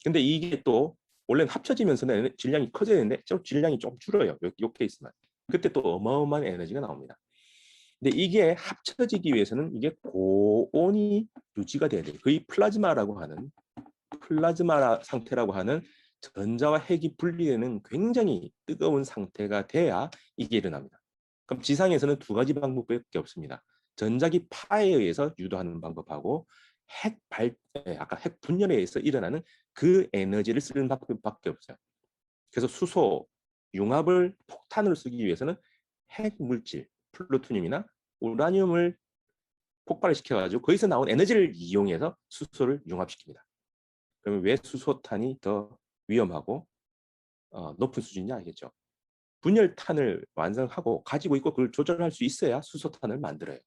근데 이게 또 원래는 합쳐지면서는 질량이 커져야 되는데 질량이 좀 줄어요. 요 케이스만. 그때 또 어마어마한 에너지가 나옵니다. 근데 이게 합쳐지기 위해서는 이게 고온이 유지가 돼야 돼요. 거의 플라즈마 상태라고 하는 전자와 핵이 분리되는 굉장히 뜨거운 상태가 돼야 이게 일어납니다. 그럼 지상에서는 두 가지 방법밖에 없습니다. 전자기 파에 의해서 유도하는 방법하고 아까 핵 분열에 의해서 일어나는 그 에너지를 쓰는 방법밖에 없어요. 그래서 수소, 융합을 폭탄으로 쓰기 위해서는 핵 물질, 플루토늄이나 우라늄을 폭발을 시켜가지고 거기서 나온 에너지를 이용해서 수소를 융합시킵니다. 그러면 왜 수소탄이 더 위험하고 높은 수준이냐 알겠죠? 분열탄을 완성하고 가지고 있고 그걸 조절할 수 있어야 수소탄을 만들어요.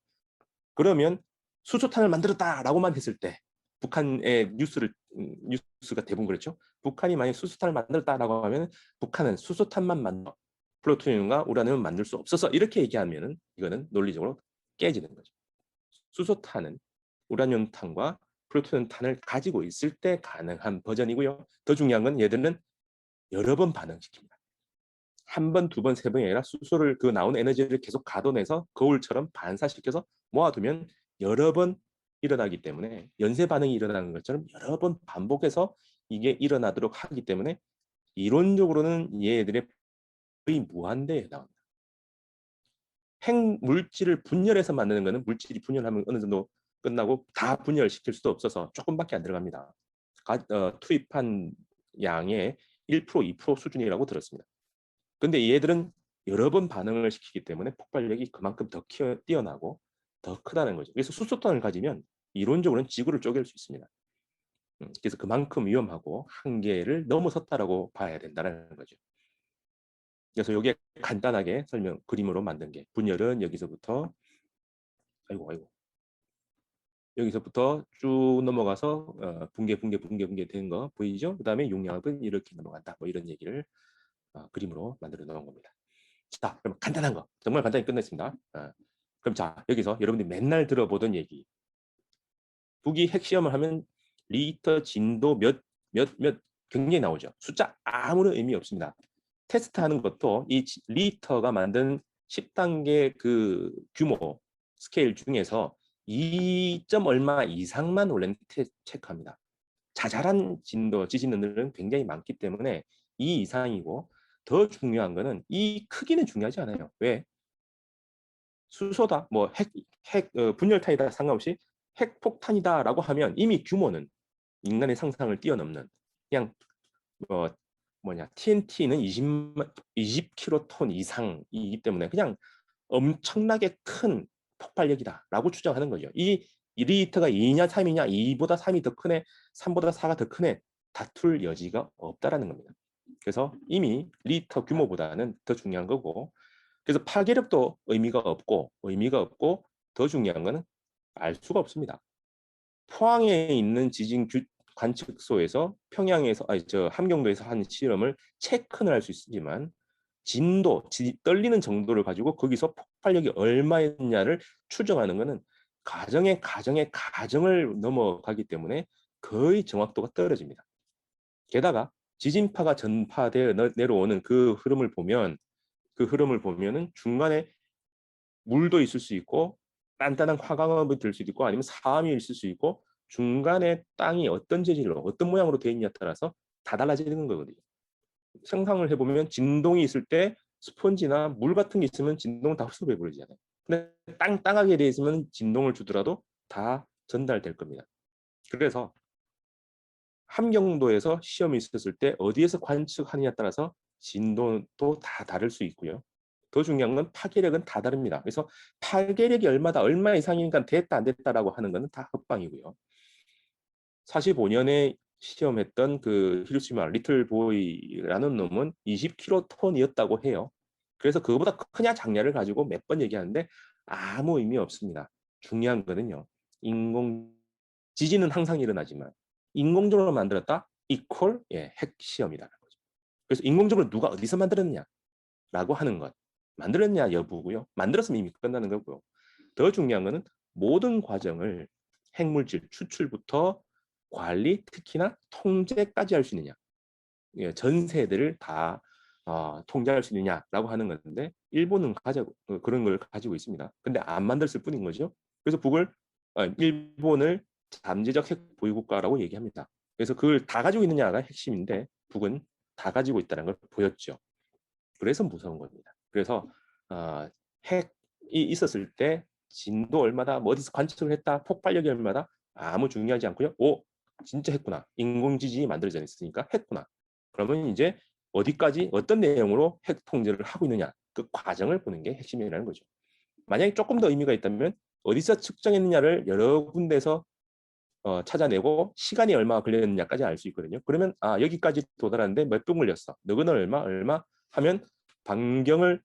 그러면 수소탄을 만들었다라고만 했을 때 북한의 뉴스가 대부분 그렇죠. 북한이 만약 수소탄을 만들었다라고 하면 북한은 수소탄만 만들어 플루토늄과 우라늄을 만들 수 없어서 이렇게 얘기하면은 이거는 논리적으로 깨지는 거죠. 수소탄은 우라늄탄과 플루토늄탄을 가지고 있을 때 가능한 버전이고요. 더 중요한 건 얘들은 여러 번 반응시킵니다. 한 번, 두 번, 세 번이 아니라 수소를 그 나온 에너지를 계속 가둬내서 거울처럼 반사시켜서 모아두면 여러 번 일어나기 때문에 연쇄 반응이 일어나는 것처럼 여러 번 반복해서 이게 일어나도록 하기 때문에 이론적으로는 얘들의 거의 무한대에 해당합니다. 핵물질을 분열해서 만드는 것은 물질이 분열하면 어느 정도 끝나고 다 분열시킬 수도 없어서 조금밖에 안 들어갑니다. 투입한 양의 1%, 2% 수준이라고 들었습니다. 근데 얘들은 여러 번 반응을 시키기 때문에 폭발력이 그만큼 더 뛰어나고 더 크다는 거죠. 그래서 수소탄을 가지면 이론적으로는 지구를 쪼갤 수 있습니다. 그래서 그만큼 위험하고 한계를 넘어섰다라고 봐야 된다는 거죠. 그래서 이게 간단하게 그림으로 만든 게 분열은 여기서부터 여기서부터 쭉 넘어가서 붕괴 된 거 보이죠? 그 다음에 용량은 이렇게 넘어간다. 뭐 이런 얘기를 그림으로 만들어 놓은 겁니다. 자, 그럼 간단한 거 정말 간단히 끝냈습니다. 그럼 자, 여기서 여러분들이 맨날 들어보던 얘기, 북이 핵시험을 하면 리터 진도 몇 굉장히 나오죠. 숫자 아무런 의미 없습니다. 테스트하는 것도 이 리터가 만든 10단계 그 규모 스케일 중에서 2점 얼마 이상만 원래는 체크합니다. 자잘한 지진들은 굉장히 많기 때문에 이 이상이고, 더 중요한 거는 이 크기는 중요하지 않아요. 왜? 수소다, 뭐 분열탄이다 상관없이 핵폭탄이다라고 하면 이미 규모는 인간의 상상을 뛰어넘는, 그냥 TNT는 20킬로톤 이상이기 때문에 그냥 엄청나게 큰 폭발력이다라고 추정하는 거죠. 이 2리터가 2냐 3이냐, 2보다 3이 더 크네, 3보다 4가 더 크네, 다툴 여지가 없다라는 겁니다. 그래서 이미 리터 규모보다는 더 중요한 거고, 그래서 파괴력도 의미가 없고 더 중요한 거는 알 수가 없습니다. 포항에 있는 지진 관측소에서 평양에서 함경도에서 한 실험을 체크는 할 수 있지만 떨리는 정도를 가지고 거기서 폭발력이 얼마였냐를 추정하는 것은 가정을 넘어가기 때문에 거의 정확도가 떨어집니다. 게다가 지진파가 전파되어 내려오는 그 흐름을 보면은 중간에 물도 있을 수 있고 단단한 화강암이 될 수도 있고 아니면 사암이 있을 수 있고, 중간에 땅이 어떤 재질로 어떤 모양으로 되어 있냐에 따라서 다 달라지는 거거든요. 상상을 해보면 진동이 있을 때 스펀지나 물 같은 게 있으면 진동은 다 흡수해 버리잖아요. 근데 땅땅하게 되어 있으면 진동을 주더라도 다 전달될 겁니다. 그래서 함경도에서 시험이 있었을 때 어디에서 관측하느냐에 따라서 진동도 다 다를 수 있고요. 더 중요한 건 파괴력은 다 다릅니다. 그래서 파괴력이 얼마 이상이니까 됐다 안 됐다라고 하는 것은 다 헛방이고요. 45년에 시험했던 그 히로시마 리틀보이라는 놈은 20킬로톤이었다고 해요. 그래서 그거보다 크냐 작냐를 가지고 몇 번 얘기하는데 아무 의미 없습니다. 중요한 거는요. 지진은 항상 일어나지만 인공적으로 만들었다 이퀄 핵시험이라는 거죠. 그래서 인공적으로 누가 어디서 만들었느냐라고 하는 것. 만들었냐 여부고요. 만들었으면 이미 끝나는 거고요. 더 중요한 거는 모든 과정을 핵물질 추출부터 관리, 특히나 통제까지 할 수 있느냐. 전 세대를 다 통제할 수 있느냐라고 하는 건데 일본은 그런 걸 가지고 있습니다. 근데 안 만들었을 뿐인 거죠. 그래서 일본을 잠재적 핵 보유국가라고 얘기합니다. 그래서 그걸 다 가지고 있느냐가 핵심인데 북은 다 가지고 있다는 걸 보였죠. 그래서 무서운 겁니다. 그래서 핵이 있었을 때 진도 얼마다, 뭐 어디서 관측을 했다, 폭발력이 얼마다 아무 중요하지 않고요. 오, 진짜 했구나. 인공지진이 만들어져 있으니까 했구나. 그러면 이제 어디까지 어떤 내용으로 핵 통제를 하고 있느냐 그 과정을 보는 게 핵심이라는 거죠. 만약에 조금 더 의미가 있다면 어디서 측정했느냐를 여러 군데서 찾아내고 시간이 얼마 걸렸느냐까지 알 수 있거든요. 그러면 여기까지 도달하는데 몇 분 걸렸어. 너는 얼마 하면 반경을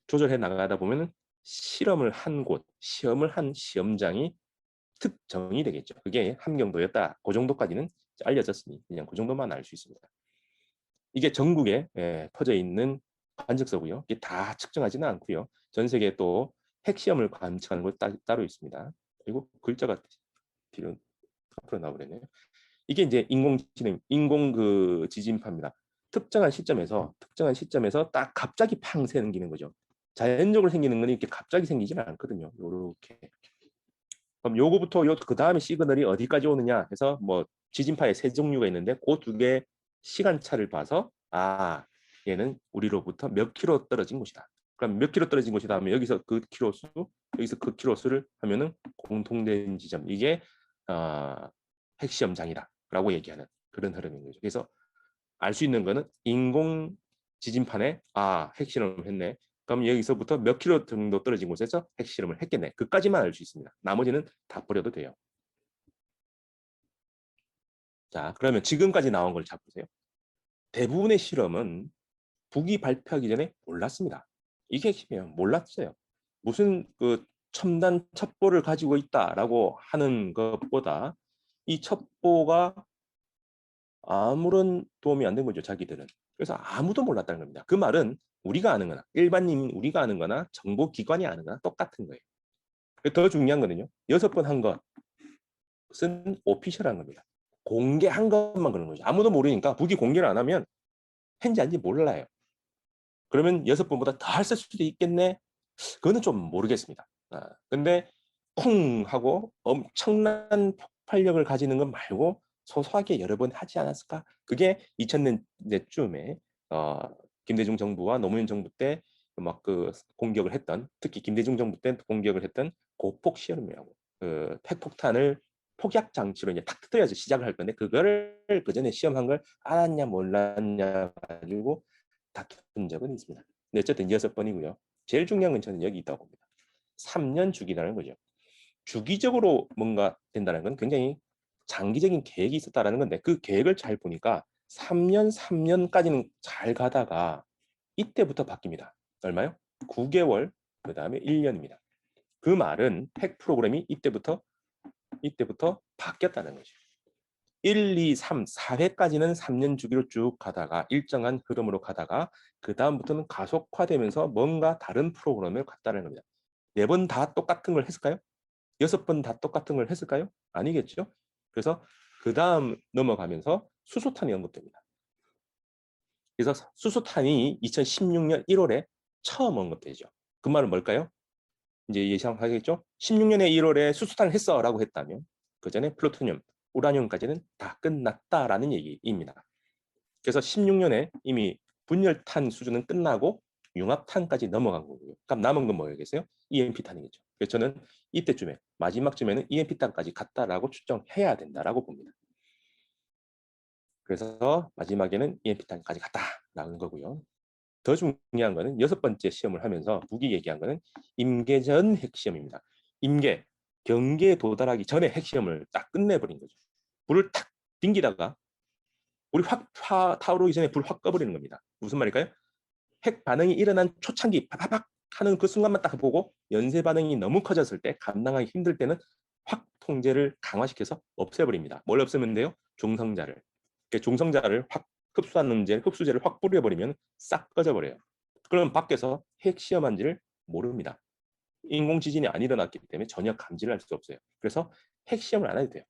조절해 나가다 보면 실험을 한 곳, 시험을 한 시험장이 특정이 되겠죠. 그게 함경도였다. 그 정도까지는 알려졌으니 그냥 그 정도만 알 수 있습니다. 이게 전국에 퍼져 있는 관측소고요. 이게 다 측정하지는 않고요. 전 세계에 또 핵시험을 관측하는 곳 따로 있습니다. 그리고 글자가 뒤로 앞으로 나오려네요. 이게 이제 인공 그 지진파입니다. 특정한 시점에서 딱 갑자기 팡 생기는 거죠. 자연적으로 생기는 건 이렇게 갑자기 생기지는 않거든요. 요렇게. 그럼 요거부터 그 다음에 시그널이 어디까지 오느냐 해서 뭐 지진파의 세 종류가 있는데 그 두 개 시간차를 봐서 얘는 우리로부터 몇 킬로 떨어진 곳이다. 그럼 몇 킬로 떨어진 곳이다 하면 여기서 그 킬로수, 여기서 그 킬로수를 하면은 공통된 지점. 이게 핵시험장이다라고 얘기하는 그런 흐름인 거죠. 그래서 알 수 있는 거는 인공 지진판에 핵실험을 했네. 그럼 여기서부터 몇 킬로 정도 떨어진 곳에서 핵실험을 했겠네. 그까지만 알 수 있습니다. 나머지는 다 버려도 돼요. 자, 그러면 지금까지 나온 걸 잡으세요. 대부분의 실험은 북이 발표하기 전에 몰랐습니다. 이게 핵심이에요. 몰랐어요. 무슨 그 첨단 첩보를 가지고 있다라고 하는 것보다 이 첩보가 아무런 도움이 안 된 거죠, 자기들은. 그래서 아무도 몰랐다는 겁니다. 그 말은 우리가 아는 거나 일반인 우리가 아는 거나 정보기관이 아는 거나 똑같은 거예요. 더 중요한 거는요. 6번 한 것은 오피셜한 겁니다. 공개한 것만 그런 거죠. 아무도 모르니까 북이 공개를 안 하면 했는지 아닌지 몰라요. 그러면 6번보다 더 할 수도 있겠네? 그거는 좀 모르겠습니다. 근데 쿵 하고 엄청난 폭발력을 가지는 것 말고 소소하게 여러 번 하지 않았을까? 그게 2000년대쯤에 김대중 정부와 노무현 정부 때 막 그 공격을 했던, 특히 김대중 정부 때 공격을 했던 고폭 시험이라고, 그 핵폭탄을 폭약 장치로 이제 탁 터뜨려서 시작을 할 건데 그거를 그 전에 시험한 걸 알았냐 몰랐냐 가지고 다툰 적은 있습니다. 근데 어쨌든 6번이고요. 제일 중요한 건 저는 여기 있다고 봅니다. 3년 주기라는 거죠. 주기적으로 뭔가 된다는 건 굉장히 장기적인 계획이 있었다는 건데 그 계획을 잘 보니까 3년까지는 잘 가다가 이때부터 바뀝니다. 얼마요? 9개월, 그 다음에 1년입니다. 그 말은 핵 프로그램이 이때부터 바뀌었다는 거죠. 1, 2, 3, 4회까지는 3년 주기로 쭉 가다가 일정한 흐름으로 가다가 그 다음부터는 가속화되면서 뭔가 다른 프로그램을 갖다는 겁니다. 4번 다 똑같은 걸 했을까요? 6번 다 똑같은 걸 했을까요? 아니겠죠. 그래서 그 다음 넘어가면서 수소탄이 언급됩니다. 그래서 수소탄이 2016년 1월에 처음 언급되죠. 그 말은 뭘까요? 이제 예상하겠죠? 16년에 1월에 수소탄을 했어라고 했다면 그 전에 플루토늄, 우라늄까지는 다 끝났다라는 얘기입니다. 그래서 16년에 이미 분열탄 수준은 끝나고 융합탄까지 넘어간 거고요. 그럼 남은 건 뭐겠어요? EMP탄이겠죠. 그래서 저는 이때쯤에 마지막쯤에는 EMP탄까지 갔다라고 추정해야 된다라고 봅니다. 그래서 마지막에는 EMP탄까지 갔다라는 거고요. 더 중요한 거는 6번째 시험을 하면서 북이 얘기한 거는 임계 전 핵시험입니다. 임계, 경계에 도달하기 전에 핵시험을 딱 끝내버린 거죠. 불을 탁 빙기다가 불이 확 타오르기 전에 불 확 꺼버리는 겁니다. 무슨 말일까요? 핵 반응이 일어난 초창기 파파박 하는 그 순간만 딱 보고 연쇄 반응이 너무 커졌을 때 감당하기 힘들 때는 확 통제를 강화시켜서 없애버립니다. 뭘 없애면 돼요? 중성자를. 중성자를 확 흡수제를 확 뿌려버리면 싹 꺼져버려요. 그럼 밖에서 핵 시험한지를 모릅니다. 인공지진이 안 일어났기 때문에 전혀 감지를 할 수 없어요. 그래서 핵 시험을 안 해도 돼요.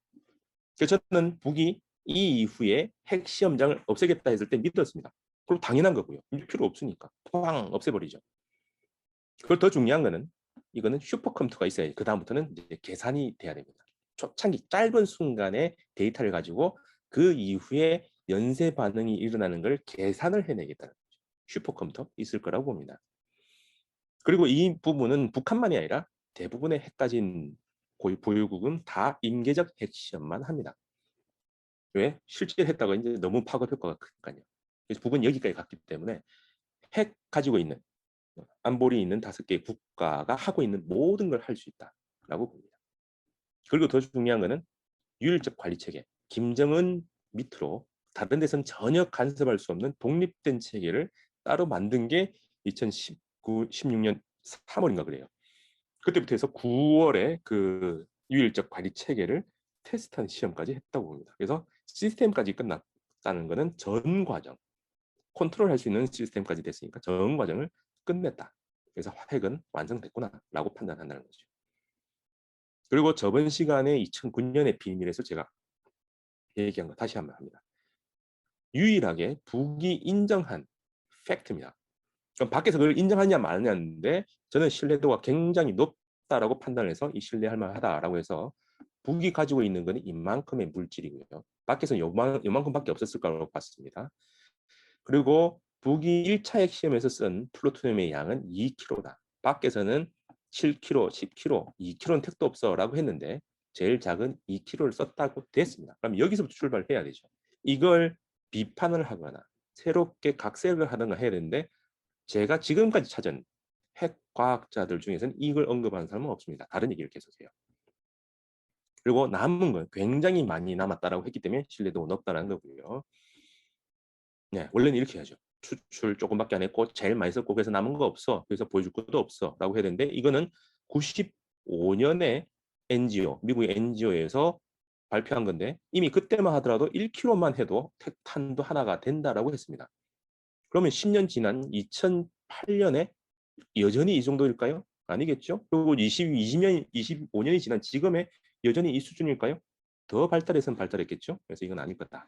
그래서 저는 북이 이 이후에 핵 시험장을 없애겠다 했을 때 믿었습니다. 그리고 당연한 거고요. 필요 없으니까 팡 없애버리죠. 그걸 더 중요한 거는 이거는 슈퍼컴퓨터가 있어야 그 다음부터는 이제 계산이 돼야 됩니다. 초창기 짧은 순간에 데이터를 가지고 그 이후에 연쇄 반응이 일어나는 걸 계산을 해내겠다는 거죠. 슈퍼컴퓨터 있을 거라고 봅니다. 그리고 이 부분은 북한만이 아니라 대부분의 핵 가진 보유국은 다 임계적 핵시험만 합니다. 왜? 실제 했다가 이제 너무 파급 효과가 크니까요. 그래서 북은 여기까지 갔기 때문에 핵 가지고 있는 안보리 있는 5개의 국가가 하고 있는 모든 걸 할 수 있다라고 봅니다. 그리고 더 중요한 거는 유일적 관리 체계. 김정은 밑으로 다른 데서는 전혀 간섭할 수 없는 독립된 체계를 따로 만든 게 2016년 3월인가 그래요. 그때부터 해서 9월에 그 유일적 관리 체계를 테스트한 시험까지 했다고 봅니다. 그래서 시스템까지 끝났다는 것은 전 과정, 컨트롤할 수 있는 시스템까지 됐으니까 전 과정을 끝냈다. 그래서 핵은 완성됐구나라고 판단한다는 거죠. 그리고 저번 시간에 2009년의 비밀에서 제가 얘기한 거 다시 한번 합니다. 유일하게 북이 인정한 팩트입니다. 그럼 밖에서 그걸 인정하냐 마냐인데 저는 신뢰도가 굉장히 높다라고 판단해서 이 신뢰할 만하다라고 해서 북이 가지고 있는 건 이만큼의 물질이고요. 밖에서 요만큼밖에 없었을 거라고 봤습니다. 그리고 북이 1차 핵시험에서 쓴 플루토늄의 양은 2kg다. 밖에서는 7kg, 10kg, 2kg는 택도 없어라고 했는데 제일 작은 2kg를 썼다고 됐습니다. 그럼 여기서부터 출발해야 되죠. 이걸 비판을 하거나 새롭게 각색을 하든가 해야 되는데 제가 지금까지 찾은 핵 과학자들 중에서는 이걸 언급하는 사람은 없습니다. 다른 얘기를 계속해요. 그리고 남은 건 굉장히 많이 남았다라고 했기 때문에 신뢰도가 높다는 거고요. 네, 원래는 이렇게 하죠. 추출 조금밖에 안 했고 제일 많이 썼고 그래서 남은 거 없어. 그래서 보여줄 것도 없어. 라고 해야 되는데 이거는 95년에 NGO, 미국의 NGO에서 발표한 건데 이미 그때만 하더라도 1kg만 해도 택탄도 하나가 된다라고 했습니다. 그러면 10년 지난 2008년에 여전히 이 정도일까요? 아니겠죠? 그리고 20년, 25년이 지난 지금의 여전히 이 수준일까요? 더 발달해서는 발달했겠죠? 그래서 이건 아닐 거다.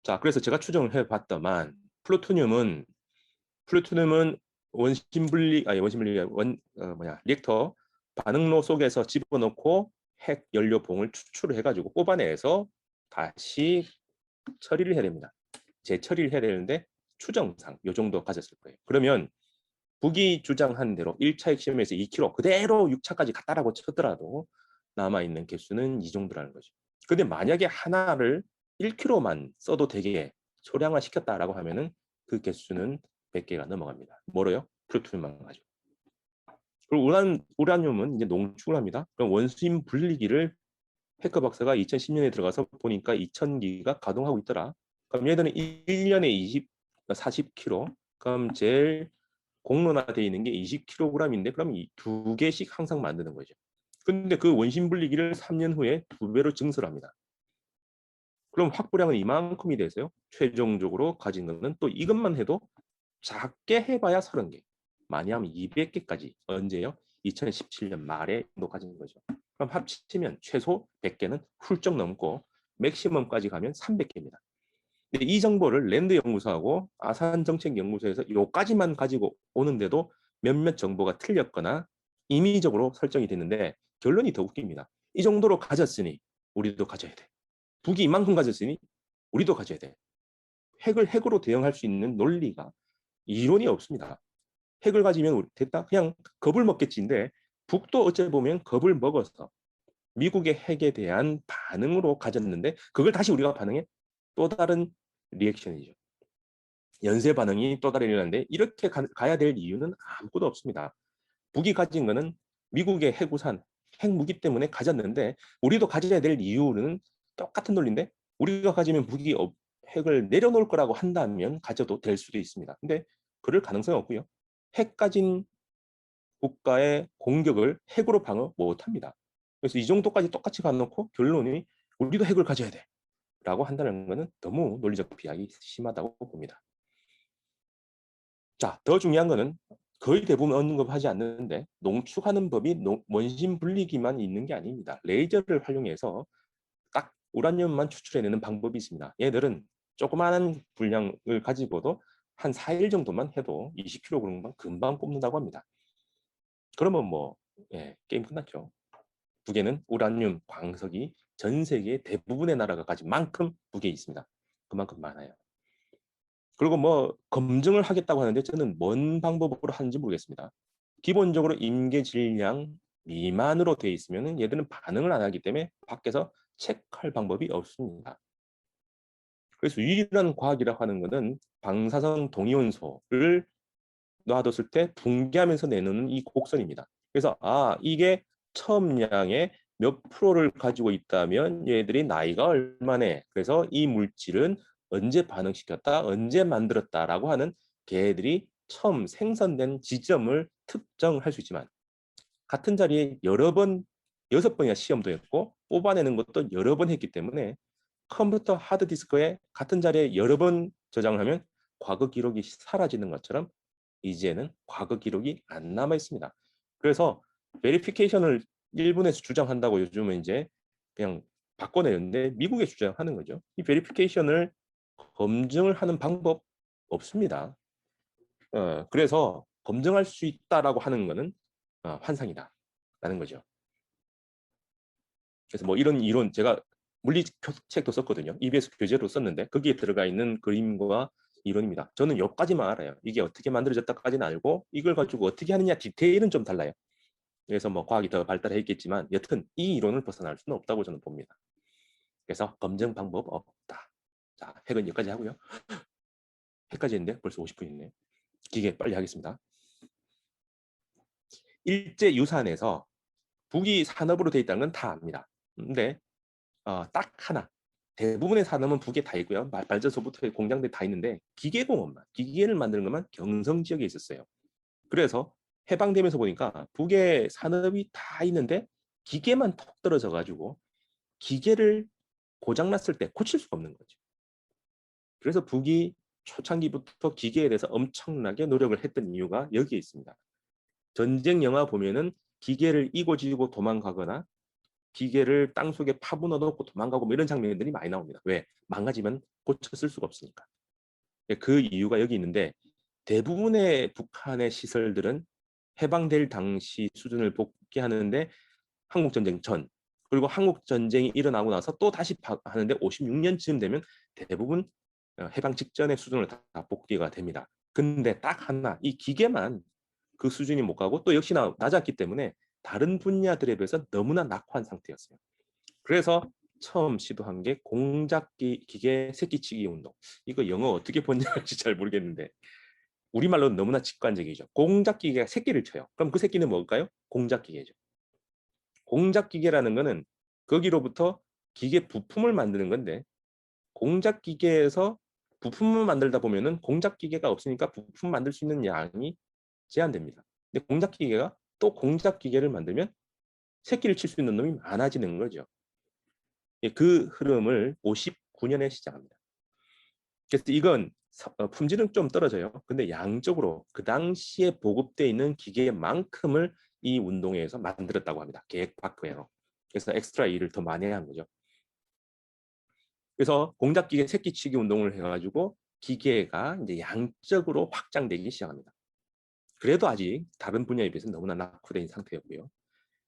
자, 그래서 제가 추정을 해봤더만 플루토늄은 리액터 반응로 속에서 집어넣고 핵 연료봉을 추출을 해가지고 뽑아내서 다시 처리를 해야 됩니다. 재처리를 해야 되는데 추정상 이 정도 가졌을 거예요. 그러면 북이 주장한 대로 1차 핵심에서 2kg 그대로 6차까지 갔다라고 쳤더라도 남아있는 개수는 이 정도라는 거죠. 근데 만약에 하나를 1kg만 써도 되게 소량화 시켰다라고 하면은 그 개수는 100개가 넘어갑니다. 뭐로요? 플루토늄만 가지고. 그리고 우라늄은 이제 농축을 합니다. 그럼 원수인 분리기를 해커 박사가 2010년에 들어가서 보니까 2000기가 가동하고 있더라. 그럼 얘들은 1년에 40kg. 그럼 제일 공론화되어 있는 게 20kg인데 그럼 두 개씩 항상 만드는 거죠. 근데 그 원심 분리기를 3년 후에 2배로 증설합니다. 그럼 확보량은 이만큼이 돼서요. 최종적으로 가진 거는 또 이것만 해도 작게 해봐야 30개. 많이 하면 200개까지 언제요? 2017년 말에 가진 거죠. 그럼 합치면 최소 100개는 훌쩍 넘고 맥시멈까지 가면 300개입니다. 근데 이 정보를 랜드 연구소하고 아산 정책 연구소에서 요까지만 가지고 오는데도 몇몇 정보가 틀렸거나 임의적으로 설정이 됐는데 결론이 더 웃깁니다. 이 정도로 가졌으니 우리도 가져야 돼. 북이 이만큼 가졌으니 우리도 가져야 돼. 핵을 핵으로 대응할 수 있는 논리가 이론이 없습니다. 핵을 가지면 됐다? 그냥 겁을 먹겠지인데 북도 어째 보면 겁을 먹어서 미국의 핵에 대한 반응으로 가졌는데 그걸 다시 우리가 반응해? 또 다른 리액션이죠. 연쇄 반응이 또 다른 일어나는데 이렇게 가야 될 이유는 아무것도 없습니다. 북이 가진 거는 미국의 핵우산, 핵무기 때문에 가졌는데 우리도 가져야 될 이유는 똑같은 논리인데 우리가 가지면 핵을 내려놓을 거라고 한다면 가져도 될 수도 있습니다. 근데 그럴 가능성이 없고요. 핵 가진 국가의 공격을 핵으로 방어 못합니다. 그래서 이 정도까지 똑같이 가놓고 결론이 우리도 핵을 가져야 돼 라고 한다는 것은 너무 논리적 비약이 심하다고 봅니다. 자, 더 중요한 것은 거의 대부분 언급하지 않는데 농축하는 법이 원심 분리기만 있는 게 아닙니다. 레이저를 활용해서 딱 우라늄만 추출해내는 방법이 있습니다. 얘들은 조그마한 분량을 가지고도 한 4일 정도만 해도 20kg만 금방 뽑는다고 합니다. 그러면 뭐 게임 끝났죠. 북에는 우라늄 광석이 전 세계 대부분의 나라가 가진 만큼 북에 있습니다. 그만큼 많아요. 그리고 뭐 검증을 하겠다고 하는데 저는 뭔 방법으로 하는지 모르겠습니다. 기본적으로 임계 질량 미만으로 되어 있으면 얘들은 반응을 안 하기 때문에 밖에서 체크할 방법이 없습니다. 그래서 유일한 과학이라고 하는 것은 방사성 동위원소를 놔뒀을 때 붕괴하면서 내놓는 이 곡선입니다. 그래서 이게 첨량의 몇 프로를 가지고 있다면 얘들이 나이가 얼마네. 그래서 이 물질은 언제 반응시켰다, 언제 만들었다라고 하는 걔들이 처음 생성된 지점을 특정할 수 있지만 같은 자리에 여러 번, 6번이나 시험도 했고 뽑아내는 것도 여러 번 했기 때문에 컴퓨터 하드디스크에 같은 자리에 여러 번 저장을 하면 과거 기록이 사라지는 것처럼 이제는 과거 기록이 안 남아 있습니다. 그래서 베리피케이션을 일본에서 주장한다고 요즘은 이제 그냥 바꿔내는데 미국에 주장하는 거죠. 이 베리피케이션을 검증을 하는 방법 없습니다. 그래서 검증할 수 있다라고 하는 거는 환상이다라는 거죠. 그래서 뭐 이런 이론 제가 물리 책도 썼거든요. EBS 교재로 썼는데 거기에 들어가 있는 그림과 이론입니다. 저는 여기까지만 알아요. 이게 어떻게 만들어졌다까지는 알고 이걸 가지고 어떻게 하느냐 디테일은 좀 달라요. 그래서 뭐 과학이 더 발달해 있겠지만 여튼 이 이론을 벗어날 수는 없다고 저는 봅니다. 그래서 검증 방법 없다. 자, 핵은 여기까지 하고요. 핵까지 했는데 벌써 50분 있네. 기계 빨리 하겠습니다. 일제 유산에서 북이 산업으로 되어 있다는 건 다 압니다. 근데 딱 하나. 대부분의 산업은 북에 다 있고요. 발전소부터 공장들 다 있는데 기계공업만, 기계를 만드는 것만 경성 지역에 있었어요. 그래서 해방되면서 보니까 북에 산업이 다 있는데 기계만 톡 떨어져 가지고 기계를 고장났을 때 고칠 수가 없는 거죠. 그래서 북이 초창기부터 기계에 대해서 엄청나게 노력을 했던 이유가 여기에 있습니다. 전쟁 영화 보면은 기계를 이고지고 도망가거나 기계를 땅속에 파묻어 놓고 도망가고 뭐 이런 장면들이 많이 나옵니다. 왜? 망가지면 고쳐 쓸 수가 없으니까. 그 이유가 여기 있는데 대부분의 북한의 시설들은 해방될 당시 수준을 복귀하는데 한국전쟁 전 그리고 한국전쟁이 일어나고 나서 또 다시 하는데 56년쯤 되면 대부분 해방 직전의 수준을 다 복귀가 됩니다. 근데 딱 하나 이 기계만 그 수준이 못 가고 또 역시나 낮았기 때문에 다른 분야들에 비해서 너무나 낙후한 상태였어요. 그래서 처음 시도한 게 공작기 기계 새끼치기 운동. 이거 영어 어떻게 번역할지 잘 모르겠는데 우리말로는 너무나 직관적이죠. 공작기계가 새끼를 쳐요. 그럼 그 새끼는 뭘까요? 공작기계죠. 공작기계라는 거는 거기로부터 기계 부품을 만드는 건데 공작기계에서 부품을 만들다 보면은 공작기계가 없으니까 부품 만들 수 있는 양이 제한됩니다. 근데 공작기계가 또 공작기계를 만들면 새끼를 칠 수 있는 놈이 많아지는 거죠. 그 흐름을 59년에 시작합니다. 그래서 이건 품질은 좀 떨어져요. 근데 양적으로 그 당시에 보급되어 있는 기계만큼을 이 운동회에서 만들었다고 합니다. 계획 밖으로. 그래서 엑스트라 일을 더 많이 한 거죠. 그래서 공작기계 새끼치기 운동을 해가지고 기계가 이제 양적으로 확장되기 시작합니다. 그래도 아직 다른 분야에 비해서 너무나 낙후된 상태였고요.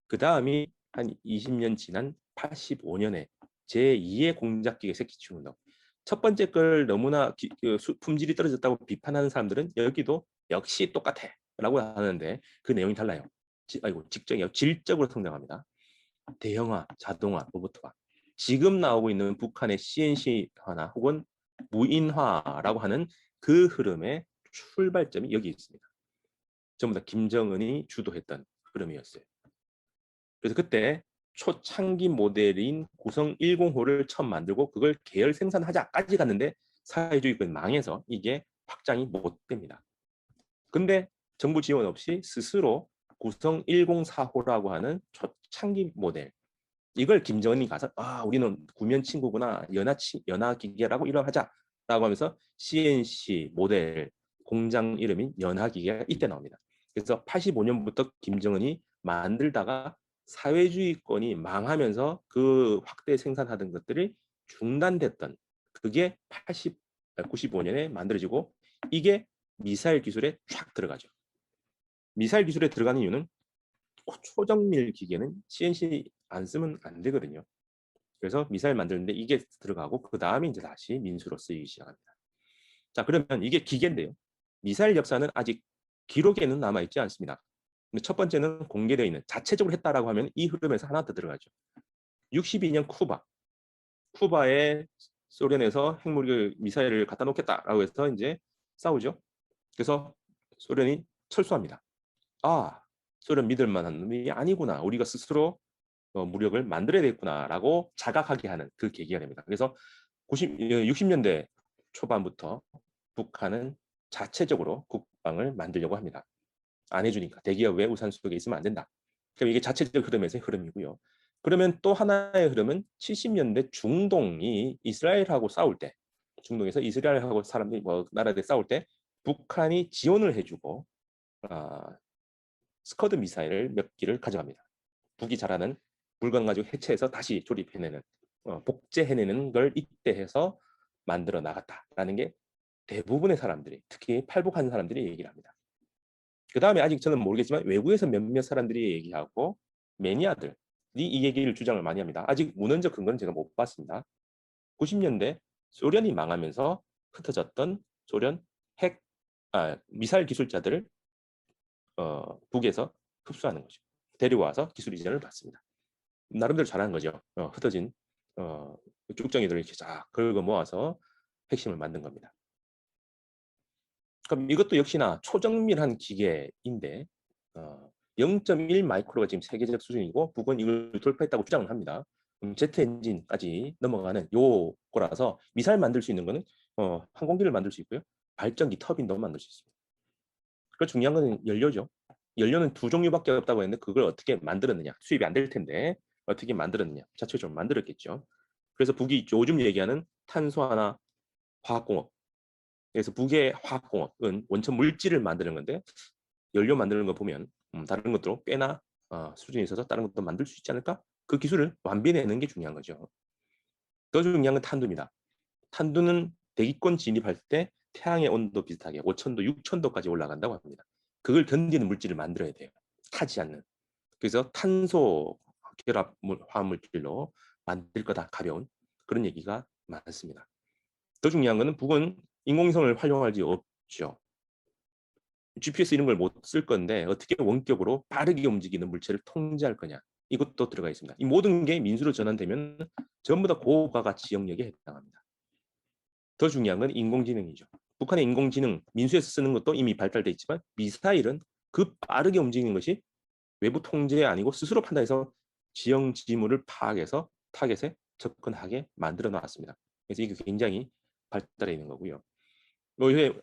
그 다음이 한 20년 지난 85년에 제2의 공작기계 새끼치기 운동. 첫 번째 걸 너무나 품질이 떨어졌다고 비판하는 사람들은 여기도 역시 똑같아 라고 하는데 그 내용이 달라요. 직정이요. 질적으로 성장합니다. 대형화, 자동화, 로봇화. 지금 나오고 있는 북한의 CNC화나 혹은 무인화라고 하는 그 흐름의 출발점이 여기 있습니다. 전부 다 김정은이 주도했던 흐름이었어요. 그래서 그때 초창기 모델인 구성 105를 처음 만들고 그걸 계열 생산하자까지 갔는데 사회주의권이 망해서 이게 확장이 못 됩니다. 근데 정부 지원 없이 스스로 구성 104호라고 하는 초창기 모델, 이걸 김정은이 가서 우리는 구면 친구구나, 연하 기계라고 이름 하자라고 하면서 CNC 모델 공장 이름인 연하 기계가 이때 나옵니다. 그래서 85년부터 김정은이 만들다가 사회주의권이 망하면서 그 확대 생산하던 것들이 중단됐던, 그게 95년에 만들어지고, 이게 미사일 기술에 쫙 들어가죠. 미사일 기술에 들어가는 이유는 초정밀 기계는 CNC 안 쓰면 안 되거든요. 그래서 미사일 만드는데 이게 들어가고, 그 다음에 이제 다시 민수로 쓰이기 시작합니다. 자, 그러면 이게 기계인데요. 미사일 역사는 아직 기록에는 남아있지 않습니다. 근데 첫 번째는 공개되어 있는, 자체적으로 했다라고 하면 이 흐름에서 하나 더 들어가죠. 62년 쿠바에 소련에서 핵무기 미사일을 갖다 놓겠다라고 해서 이제 싸우죠. 그래서 소련이 철수합니다. 소련 믿을 만한 놈이 아니구나, 우리가 스스로 무력을 만들어야 되겠구나라고 자각하게 하는 그 계기가 됩니다. 그래서 60년대 초반부터 북한은 자체적으로 국방을 만들려고 합니다. 안 해주니까, 대기업의 우산 속에 있으면 안 된다. 그럼 이게 자체적 흐름에서의 흐름이고요. 그러면 또 하나의 흐름은 70년대 중동이 이스라엘하고 싸울 때, 중동에서 이스라엘하고 사람들이 나라들 싸울 때 북한이 지원을 해주고 스커드 미사일을 몇 기를 가져갑니다. 북이 잘하는 물건 가지고 해체해서 다시 조립해내는, 복제해내는 걸 이때 해서 만들어 나갔다라는 게 대부분의 사람들이, 특히 팔복하는 사람들이 얘기를 합니다. 그 다음에 아직 저는 모르겠지만 외국에서 몇몇 사람들이 얘기하고 매니아들이 이 얘기를 주장을 많이 합니다. 아직 문헌적 근거는 제가 못 봤습니다. 90년대 소련이 망하면서 흩어졌던 소련 미사일 기술자들을 북에서 흡수하는 거죠. 데려와서 기술 이전을 받습니다. 나름대로 잘하는 거죠. 흩어진 쭉정이들을 이렇게 쫙 긁어 모아서 핵심을 만든 겁니다. 그럼 이것도 역시나 초정밀한 기계인데 0.1 마이크로가 지금 세계적 수준이고, 북은 이걸 돌파했다고 주장을 합니다. 제트 엔진까지 넘어가는 요거라서 미사일 만들 수 있는 거는 항공기를 만들 수 있고요, 발전기 터빈도 만들 수 있습니다. 그 중요한 건 연료죠. 연료는 두 종류밖에 없다고 했는데 그걸 어떻게 만들었느냐, 수입이 안 될 텐데 어떻게 만들었느냐, 자체적으로 만들었겠죠. 그래서 북이 요즘 얘기하는 탄소 하나 화학공업, 그래서 북의 화학공업은 원천 물질을 만드는 건데, 연료 만드는 거 보면 다른 것도 꽤나 수준이 있어서 다른 것도 만들 수 있지 않을까? 그 기술을 완비내는 게 중요한 거죠. 더 중요한 건 탄두입니다. 탄두는 대기권 진입할 때 태양의 온도 비슷하게 5,000도, 6,000도까지 올라간다고 합니다. 그걸 견디는 물질을 만들어야 돼요. 타지 않는. 그래서 탄소 결합 화합물질로 만들 거다, 가벼운. 그런 얘기가 많습니다. 더 중요한 것은 북은 인공위성을 활용할 수 없죠. GPS 이런 걸 못 쓸 건데 어떻게 원격으로 빠르게 움직이는 물체를 통제할 거냐, 이것도 들어가 있습니다. 이 모든 게 민수로 전환되면 전부 다 고부가가치 영역에 해당합니다. 더 중요한 건 인공지능이죠. 북한의 인공지능 민수에서 쓰는 것도 이미 발달돼 있지만, 미사일은 그 빠르게 움직이는 것이 외부 통제 아니고 스스로 판단해서 지형 지물을 파악해서 타겟에 접근하게 만들어 놨습니다. 그래서 이게 굉장히 발달해 있는 거고요.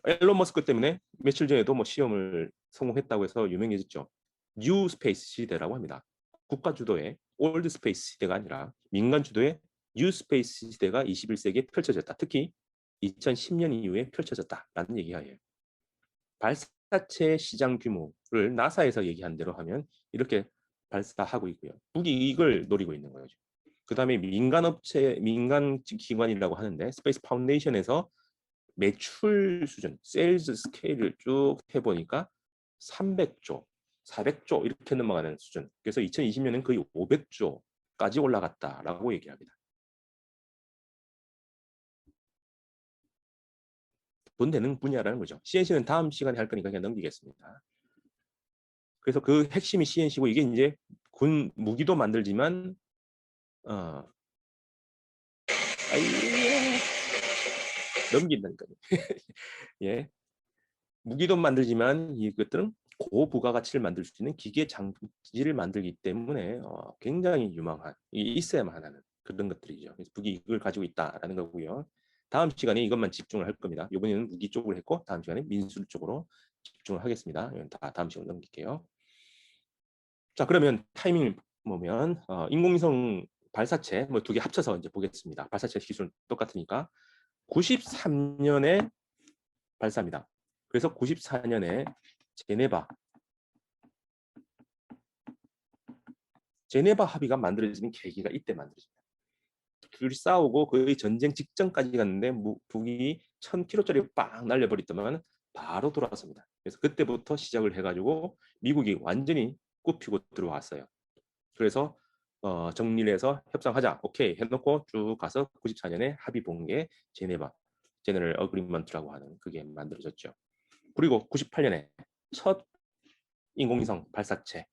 앨런 머스크 때문에 며칠 전에도 시험을 성공했다고 해서 유명해졌죠. 뉴 스페이스 시대라고 합니다. 국가 주도의 올드 스페이스 시대가 아니라 민간 주도의 뉴 스페이스 시대가 21세기에 펼쳐졌다. 특히 2010년 이후에 펼쳐졌다라는 얘기예요. 발사체 시장 규모를 나사에서 얘기한 대로 하면 이렇게 발사하고 있고요. 북이 이걸 노리고 있는 거죠. 그 다음에 민간 기관이라고 하는데, 스페이스 파운데이션에서 매출 수준, 세일즈 스케일을 쭉 해보니까 300조, 400조 이렇게 넘어가는 수준. 그래서 2020년엔 거의 500조까지 올라갔다라고 얘기합니다. 돈 되는 분야라는 거죠. CNC는 다음 시간에 할 거니까 그냥 넘기겠습니다. 그래서 그 핵심이 CNC고, 이게 이제 군 무기도 만들지만 넘긴다니까요. 예. 무기도 만들지만 이것들은 고부가가치를 만들 수 있는 기계 장비를 만들기 때문에 굉장히 유망한, 있어야만 하는 그런 것들이죠. 그래서 북이 이걸 가지고 있다라는 거고요. 다음 시간에 이것만 집중을 할 겁니다. 이번에는 무기 쪽으로 했고 다음 시간에 민술 쪽으로 집중을 하겠습니다. 이건 다 다음 시간에 넘길게요. 자, 그러면 타이밍을 보면 인공위성 발사체 뭐 두 개 합쳐서 이제 보겠습니다. 발사체 기술은 똑같으니까 93년에 발사입니다. 그래서 94년에 제네바 합의가 만들어지는 계기가 이때 만들어집니다. 둘이 싸우고 거의 전쟁 직전까지 갔는데 북이 1000km짜리 빵 날려버리더만 바로 돌아왔습니다. 그래서 그때부터 시작을 해가지고 미국이 완전히 굽히고 들어왔어요. 그래서 정리를 해서 협상하자 오케이 해놓고 쭉 가서 94년에 합의 본 게 제네바 제너럴 어그리먼트라고 하는 그게 만들어졌죠. 그리고 98년에 첫 인공위성 발사체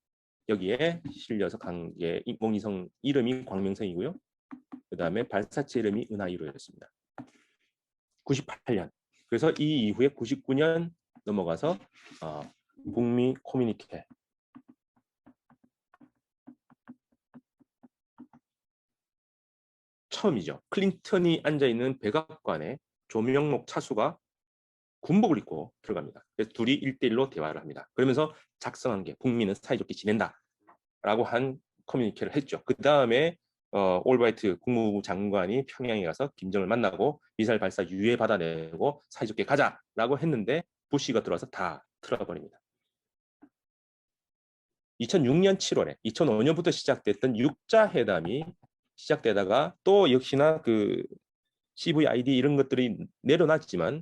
여기에 실려서 간 게 인공위성 이름이 광명성이고요. 그 다음에 발사체 이름이 은하이로였습니다. 98년. 그래서 이 이후에 99년 넘어가서 북미 커뮤니케 처음이죠. 클린턴이 앉아있는 백악관에 조명록 차수가 군복을 입고 들어갑니다. 그래서 둘이 1대1로 대화를 합니다. 그러면서 작성한 게 북미는 사이좋게 지낸다 라고 한 커뮤니케를 했죠. 그 다음에 올바이트 국무부 장관이 평양에 가서 김정을 만나고 미사일 발사 유예 받아내고 사이좋게 가자라고 했는데 부시가 들어와서 다 틀어버립니다. 2006년 7월에 2005년부터 시작됐던 육자 회담이 시작되다가 또 역시나 그 CVID 이런 것들이 내려놨지만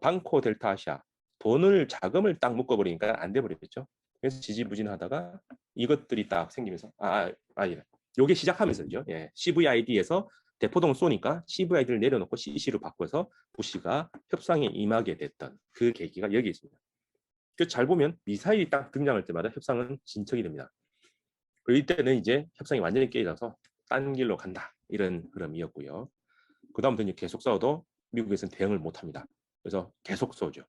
방코 델타 아시아 돈을 자금을 딱 묶어버리니까 안 돼버렸죠. 그래서 지지부진하다가 이것들이 딱 생기면서 요게 시작하면서죠. 예, CVID에서 대포동 쏘니까 CVID를 내려놓고 CC로 바꿔서 부시가 협상에 임하게 됐던 그 계기가 여기 있습니다. 그래서 잘 보면 미사일이 딱 등장할 때마다 협상은 진척이 됩니다. 그리고 이때는 이제 협상이 완전히 깨져서 딴 길로 간다 이런 흐름이었고요. 그 다음부터 이제 계속 싸워도 미국에서는 대응을 못합니다. 그래서 계속 쏘죠.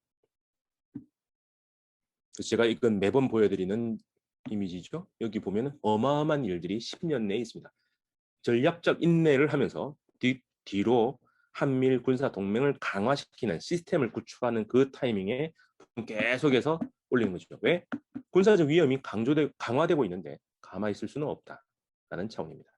그래서 제가 이건 매번 보여드리는 이미지죠. 여기 보면 어마어마한 일들이 10년 내에 있습니다. 전략적 인내를 하면서 뒤로 한미일 군사 동맹을 강화시키는 시스템을 구축하는 그 타이밍에 계속해서 올리는 거죠. 왜? 군사적 위험이 강화되고 있는데 가만히 있을 수는 없다라는 차원입니다.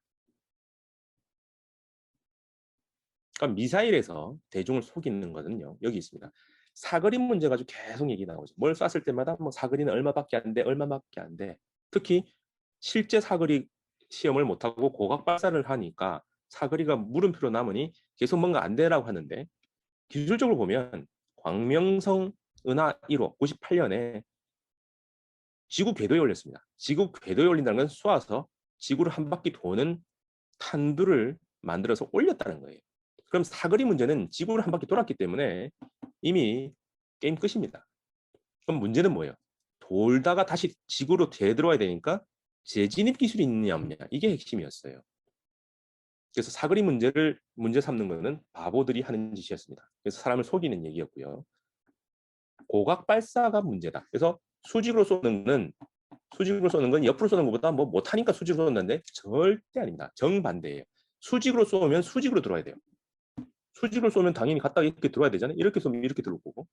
그러니까 미사일에서 대중을 속이는 거는요. 여기 있습니다. 사거리 문제 가지고 계속 얘기 나오죠. 뭘 쐈을 때마다 뭐 사거리는 얼마밖에 안 돼, 얼마밖에 안 돼. 특히 실제 사거리 시험을 못하고 고각 발사를 하니까 사거리가 물음표로 남으니 계속 뭔가 안 되라고 하는데 기술적으로 보면 광명성 은하 1호 98년에 지구 궤도에 올렸습니다. 지구 궤도에 올린다는 건 쏘아서 지구를 한 바퀴 도는 탄두를 만들어서 올렸다는 거예요. 그럼 사거리 문제는 지구를 한 바퀴 돌았기 때문에 이미 게임 끝입니다. 그럼 문제는 뭐예요? 돌다가 다시 지구로 되돌아야 되니까 재진입 기술이 있느냐 없느냐 이게 핵심이었어요. 그래서 사거리 문제를 문제 삼는 것은 바보들이 하는 짓이었습니다. 그래서 사람을 속이는 얘기였고요. 고각 발사가 문제다. 그래서 수직으로 쏘는 건 옆으로 쏘는 것보다 뭐 못하니까 수직으로 쏘는데 절대 아닙니다. 정반대예요. 수직으로 쏘면 수직으로 들어와야 돼요. 수직으로 쏘면 당연히 갔다가 이렇게 들어와야 되잖아요. 이렇게 쏘면 이렇게 들어올 거고.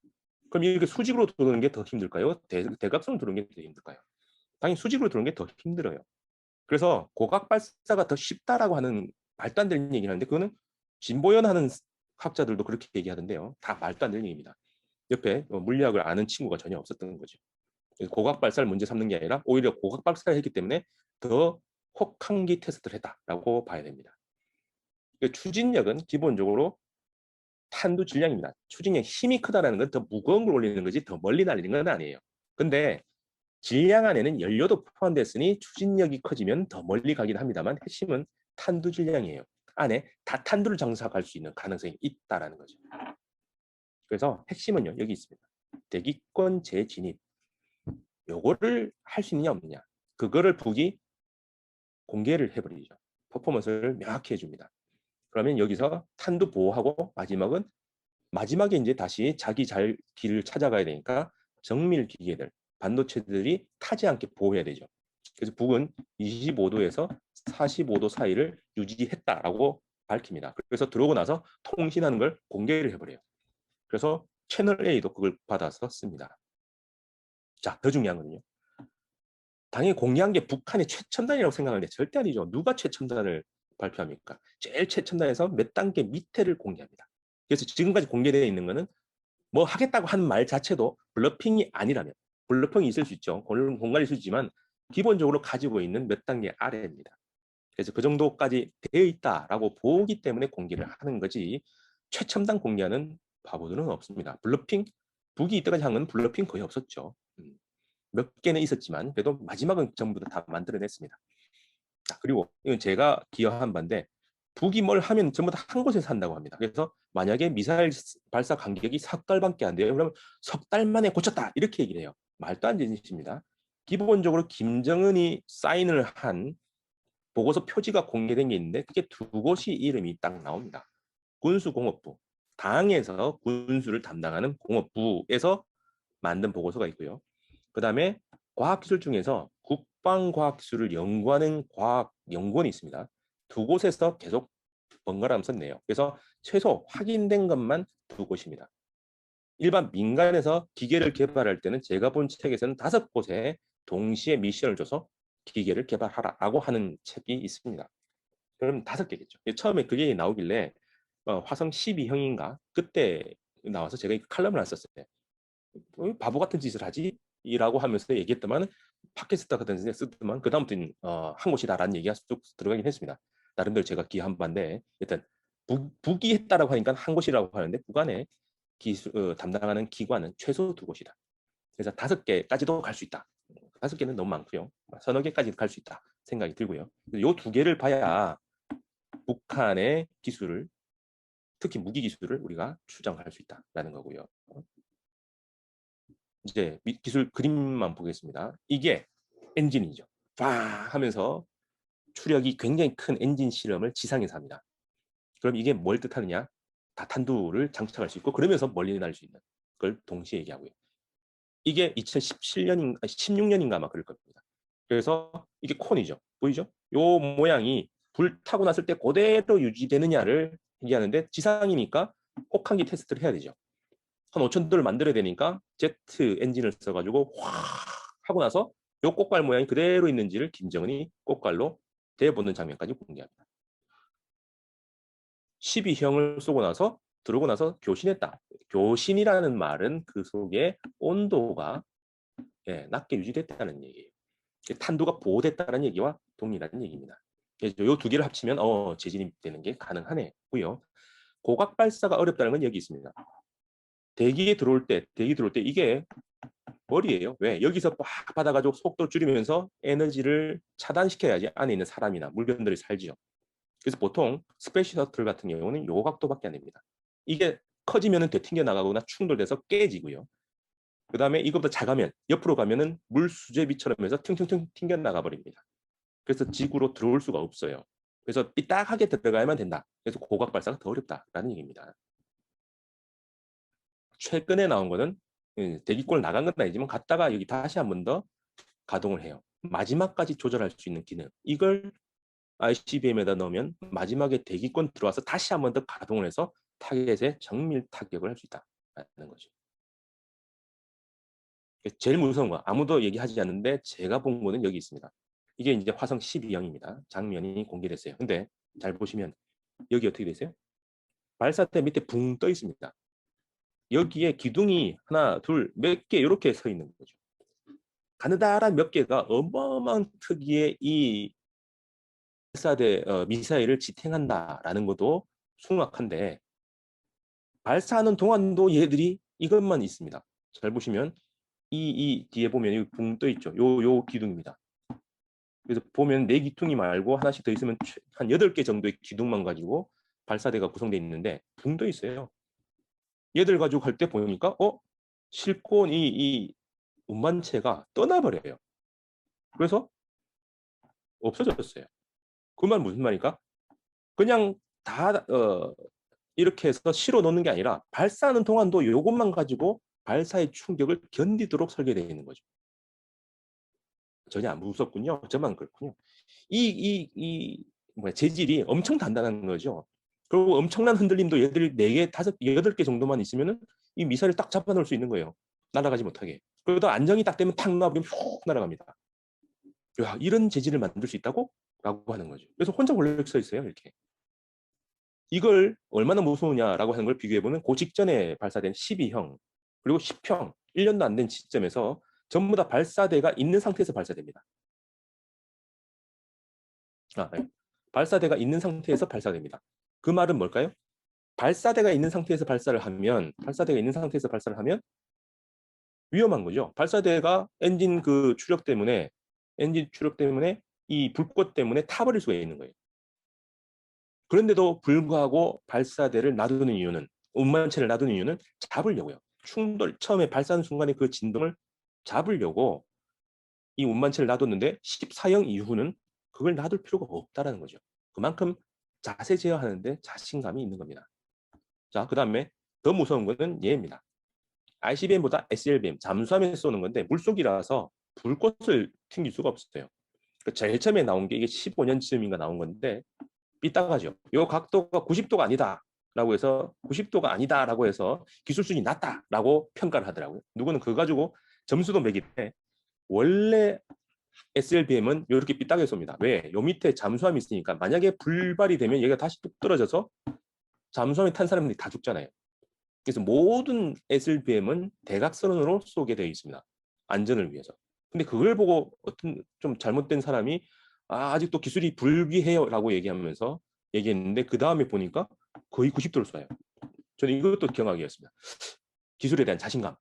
그럼 이렇게 수직으로 도는 게 더 힘들까요? 대각선으로 도는 게 더 힘들까요? 당연히 수직으로 도는 게 더 힘들어요. 그래서 고각 발사가 더 쉽다라고 하는 말도 안 되는 얘기를 하는데 그거는 진보연하는 학자들도 그렇게 얘기하던데요. 다 말도 안 되는 얘기입니다. 옆에 물리학을 아는 친구가 전혀 없었던 거죠. 고각 발사를 문제 삼는 게 아니라 오히려 고각 발사를 했기 때문에 더 혹한기 테스트를 했다라고 봐야 됩니다. 추진력은 기본적으로 탄두 질량입니다. 추진력 힘이 크다는 건 더 무거운 걸 올리는 거지 더 멀리 날리는 건 아니에요. 근데 질량 안에는 연료도 포함됐으니 추진력이 커지면 더 멀리 가긴 합니다만 핵심은 탄두 질량이에요. 안에 다탄두를 장착할 수 있는 가능성이 있다라는 거죠. 그래서 핵심은요 여기 있습니다. 대기권 재진입 요거를 할 수 있느냐 없느냐 그거를 북이 공개를 해버리죠. 퍼포먼스를 명확히 해줍니다. 그러면 여기서 탄두 보호하고 마지막에 이제 다시 자기 길을 찾아가야 되니까 정밀 기계들, 반도체들이 타지 않게 보호해야 되죠. 그래서 북은 25도에서 45도 사이를 유지했다라고 밝힙니다. 그래서 들어오고 나서 통신하는 걸 공개를 해버려요. 그래서 채널 A도 그걸 받아서 씁니다. 자, 더 중요한 거는요. 당연히 공개한 게 북한의 최첨단이라고 생각하는데 절대 아니죠. 누가 최첨단을 발표합니까? 제일 최첨단에서 몇 단계 밑에를 공개합니다. 그래서 지금까지 공개되어 있는 거는 뭐 하겠다고 하는 말 자체도 블러핑이 아니라면, 블러핑이 있을 수 있죠. 공간이 있을 수 있지만 기본적으로 가지고 있는 몇 단계 아래입니다. 그래서 그 정도까지 되어 있다라고 보기 때문에 공개를 하는 거지, 최첨단 공개하는 바보들은 없습니다. 블러핑, 북이 이때까지 한 건 블러핑 거의 없었죠. 몇 개는 있었지만 그래도 마지막은 전부 다 만들어냈습니다. 자, 그리고 이건 제가 기여한 바인데, 북이 뭘 하면 전부 다 한 곳에서 한다고 합니다. 그래서 만약에 미사일 발사 간격이 석 달밖에 안 돼요. 그러면 석 달 만에 고쳤다 이렇게 얘기를 해요. 말도 안 되는 짓입니다. 기본적으로 김정은이 사인을 한 보고서 표지가 공개된 게 있는데 그게 두 곳이 이름이 딱 나옵니다. 군수공업부, 당에서 군수를 담당하는 공업부에서 만든 보고서가 있고요. 그 다음에 과학기술 중에서 국방과학기술을 연구하는 과학연구원이 있습니다. 두 곳에서 계속 번갈아가면서 내요. 그래서 최소 확인된 것만 두 곳입니다. 일반 민간에서 기계를 개발할 때는 제가 본 책에서는 5곳에 동시에 미션을 줘서 기계를 개발하라고 하는 책이 있습니다. 그럼 5개겠죠. 처음에 그게 나오길래 화성 12형인가 그때 나와서 제가 칼럼을 안 썼어요. 바보 같은 짓을 하지? 이라고 하면서 얘기했더만 팟캐스트 같은 데 쓰더만 그 다음부터는 한 곳이다라는 얘기가 쭉 들어가긴 했습니다. 나름대로 제가 기여한 바인데 일단 북이 했다라고 하니까 한 곳이라고 하는데 북한의 담당하는 기관은 최소 2곳이다. 그래서 5개까지도 갈 수 있다. 5개는 너무 많고요. 서너 개까지 갈 수 있다 생각이 들고요. 이 2개를 봐야 북한의 기술을, 특히 무기 기술을 우리가 추정할 수 있다라는 거고요. 이제 기술 그림만 보겠습니다. 이게 엔진이죠. 팍 하면서 추력이 굉장히 큰 엔진 실험을 지상에서 합니다. 그럼 이게 뭘 뜻하느냐? 다탄두를 장착할 수 있고 그러면서 멀리 날 수 있는 걸 동시에 얘기하고요. 이게 2017년인가 16년인가 아마 그럴 겁니다. 그래서 이게 콘이죠. 보이죠? 요 모양이 불 타고 났을 때 그대로 유지되느냐를 얘기하는데 지상이니까 혹한기 테스트를 해야 되죠. 한 5천 도를 만들어야 되니까 제트 엔진을 써가지고 확 하고 나서 요 꽃갈 모양이 그대로 있는지를 김정은이 꽃갈로 대보는 장면까지 공개합니다. 12형을 쏘고 나서 들어오고 나서 교신했다. 교신이라는 말은 그 속에 온도가 낮게 유지됐다는 얘기예요. 탄도가 보호됐다는 얘기와 동일한 얘기입니다. 이 두 개를 합치면 재진입되는 게 가능하네고요. 고각 발사가 어렵다는 건 여기 있습니다. 대기 들어올 때 이게 머리예요. 왜? 여기서 막 받아가지고 속도 줄이면서 에너지를 차단시켜야지 안에 있는 사람이나 물건들이 살지요. 그래서 보통 스페이스 셔틀 같은 경우는 요 각도밖에 안 됩니다. 이게 커지면 되튕겨 나가거나 충돌돼서 깨지고요. 그 다음에 이것보다 작으면 옆으로 가면은 물 수제비처럼 해서 튕튕튕 튕겨 나가 버립니다. 그래서 지구로 들어올 수가 없어요. 그래서 삐딱하게 들어가야만 된다. 그래서 고각 발사가 더 어렵다라는 얘기입니다. 최근에 나온 거는 대기권 나간 건 아니지만 갔다가 여기 다시 한 번 더 가동을 해요. 마지막까지 조절할 수 있는 기능. 이걸 ICBM에다 넣으면 마지막에 대기권 들어와서 다시 한 번 더 가동을 해서 타겟에 정밀 타격을 할 수 있다는 거죠. 제일 무서운 거 아무도 얘기하지 않는데 제가 본 거는 여기 있습니다. 이게 이제 화성 12형입니다. 장면이 공개됐어요. 근데 잘 보시면 여기 어떻게 되세요? 발사대 밑에 붕 떠 있습니다. 여기에 기둥이 하나, 둘, 몇 개 이렇게 서 있는 거죠. 가느다란 몇 개가 어마어마한 크기의 이 발사대 미사일을 지탱한다라는 것도 숭악한데 발사하는 동안도 얘들이 이것만 있습니다. 잘 보시면 이 뒤에 보면 여기 붕 떠 있죠. 요 기둥입니다. 그래서 보면 4기둥이 말고 하나씩 더 있으면 한 8개 정도의 기둥만 가지고 발사대가 구성되어 있는데 붕 떠 있어요. 얘들 가지고 갈 때 보니까 실권 이 운반체가 떠나버려요. 그래서 없어졌어요. 그 말 무슨 말입니까? 그냥 다 이렇게 해서 실어 놓는 게 아니라 발사하는 동안도 이것만 가지고 발사의 충격을 견디도록 설계되어 있는 거죠. 전혀 안 무섭군요. 저만 그렇군요. 이 재질이 엄청 단단한 거죠. 그리고 엄청난 흔들림도 얘들이 4개, 5, 8개 정도만 있으면은 이 미사일을 딱 잡아놓을 수 있는 거예요. 날아가지 못하게. 그러다 안정이 딱 되면 탁 놔버리면 훅 날아갑니다. 야, 이런 재질을 만들 수 있다고? 라고 하는 거죠. 그래서 혼자 원래 서 있어요, 이렇게. 이걸 얼마나 무서우냐라고 하는 걸 비교해보면 그 직전에 발사된 12형, 그리고 10형, 1년도 안 된 시점에서 전부 다 발사대가 있는 상태에서 발사됩니다. 네. 발사대가 있는 상태에서 발사됩니다. 그 말은 뭘까요? 발사대가 있는 상태에서 발사를 하면 위험한 거죠. 발사대가 엔진 추력 때문에 이 불꽃 때문에 타버릴 수가 있는 거예요. 그런데도 불구하고 발사대를 놔두는 이유는, 운만체를 놔두는 이유는 잡으려고요. 처음에 발사하는 순간에 그 진동을 잡으려고 이 운만체를 놔뒀는데 14형 이후는 그걸 놔둘 필요가 없다라는 거죠. 그만큼 자세 제어하는데 자신감이 있는 겁니다. 자, 그 다음에 더 무서운 거는 얘입니다. ICBM보다 SLBM, 잠수함에서 쏘는 건데 물속이라서 불꽃을 튕길 수가 없어요. 제일 처음에 나온 게 이게 15년쯤인가 나온 건데 삐딱하죠. 이 각도가 90도가 아니다라고 해서 90도가 아니다라고 해서 기술 수준이 낮다라고 평가를 하더라고요. 누구는 그거 가지고 점수도 매기는데 원래 SLBM은 이렇게 삐딱하게 쏩니다. 왜? 요 밑에 잠수함이 있으니까 만약에 불발이 되면 얘가 다시 뚝 떨어져서 잠수함에 탄 사람들이 다 죽잖아요. 그래서 모든 SLBM은 대각선으로 쏘게 되어 있습니다. 안전을 위해서. 근데 그걸 보고 어떤 좀 잘못된 사람이 아직도 기술이 불귀해요라고 얘기했는데 그 다음에 보니까 거의 90도를 쏴요. 저는 이것도 경악이었습니다. 기술에 대한 자신감.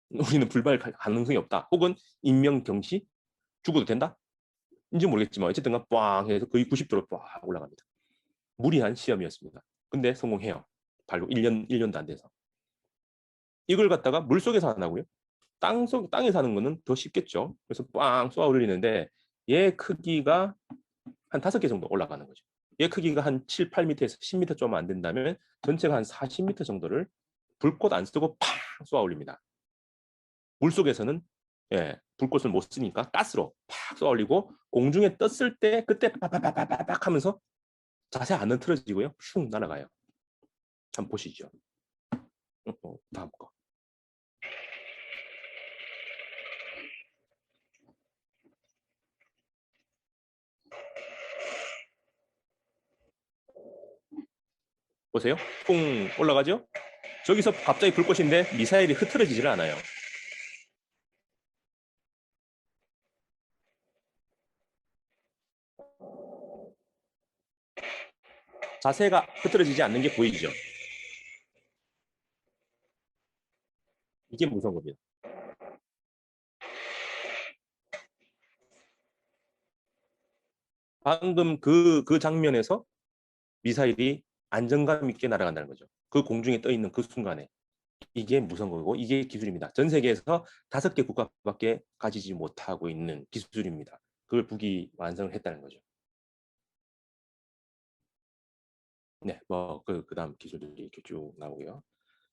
우리는 불발 가능성이 없다. 혹은 인명경시? 죽어도 된다? 인지 모르겠지만 어쨌든 빵 해서 거의 90도로 빡 올라갑니다. 무리한 시험이었습니다. 근데 성공해요. 발로 1년도 안 돼서. 이걸 갖다가 물속에서 하나고요. 땅에서 하는 거는 더 쉽겠죠. 그래서 빵 쏘아 올리는데 얘 크기가 한 5개 정도 올라가는 거죠. 얘 크기가 한 7, 8m에서 10m 좀 안 된다면 전체가 한 40m 정도를 불꽃 안 쓰고 팡 쏘아 올립니다. 물속에서는 불꽃을 못 쓰니까 가스로 팍 쏘아 올리고 공중에 떴을 때 그때 팍팍팍팍팍 하면서 자세 안 흐트러지고요. 슝 날아가요. 한번 보시죠. 다음 거. 보세요. 풍 올라가죠? 저기서 갑자기 불꽃인데 미사일이 흐트러지질 않아요. 자세가 흐트러지지 않는 게 보이죠? 이게 무서운 겁니다. 방금 그 장면에서 미사일이 안정감 있게 날아간다는 거죠. 그 공중에 떠 있는 그 순간에. 이게 무서운 거고 이게 기술입니다. 전 세계에서 5개 국가밖에 가지지 못하고 있는 기술입니다. 그걸 북이 완성을 했다는 거죠. 네, 그 다음 기술들이 이렇게 쭉 나오고요.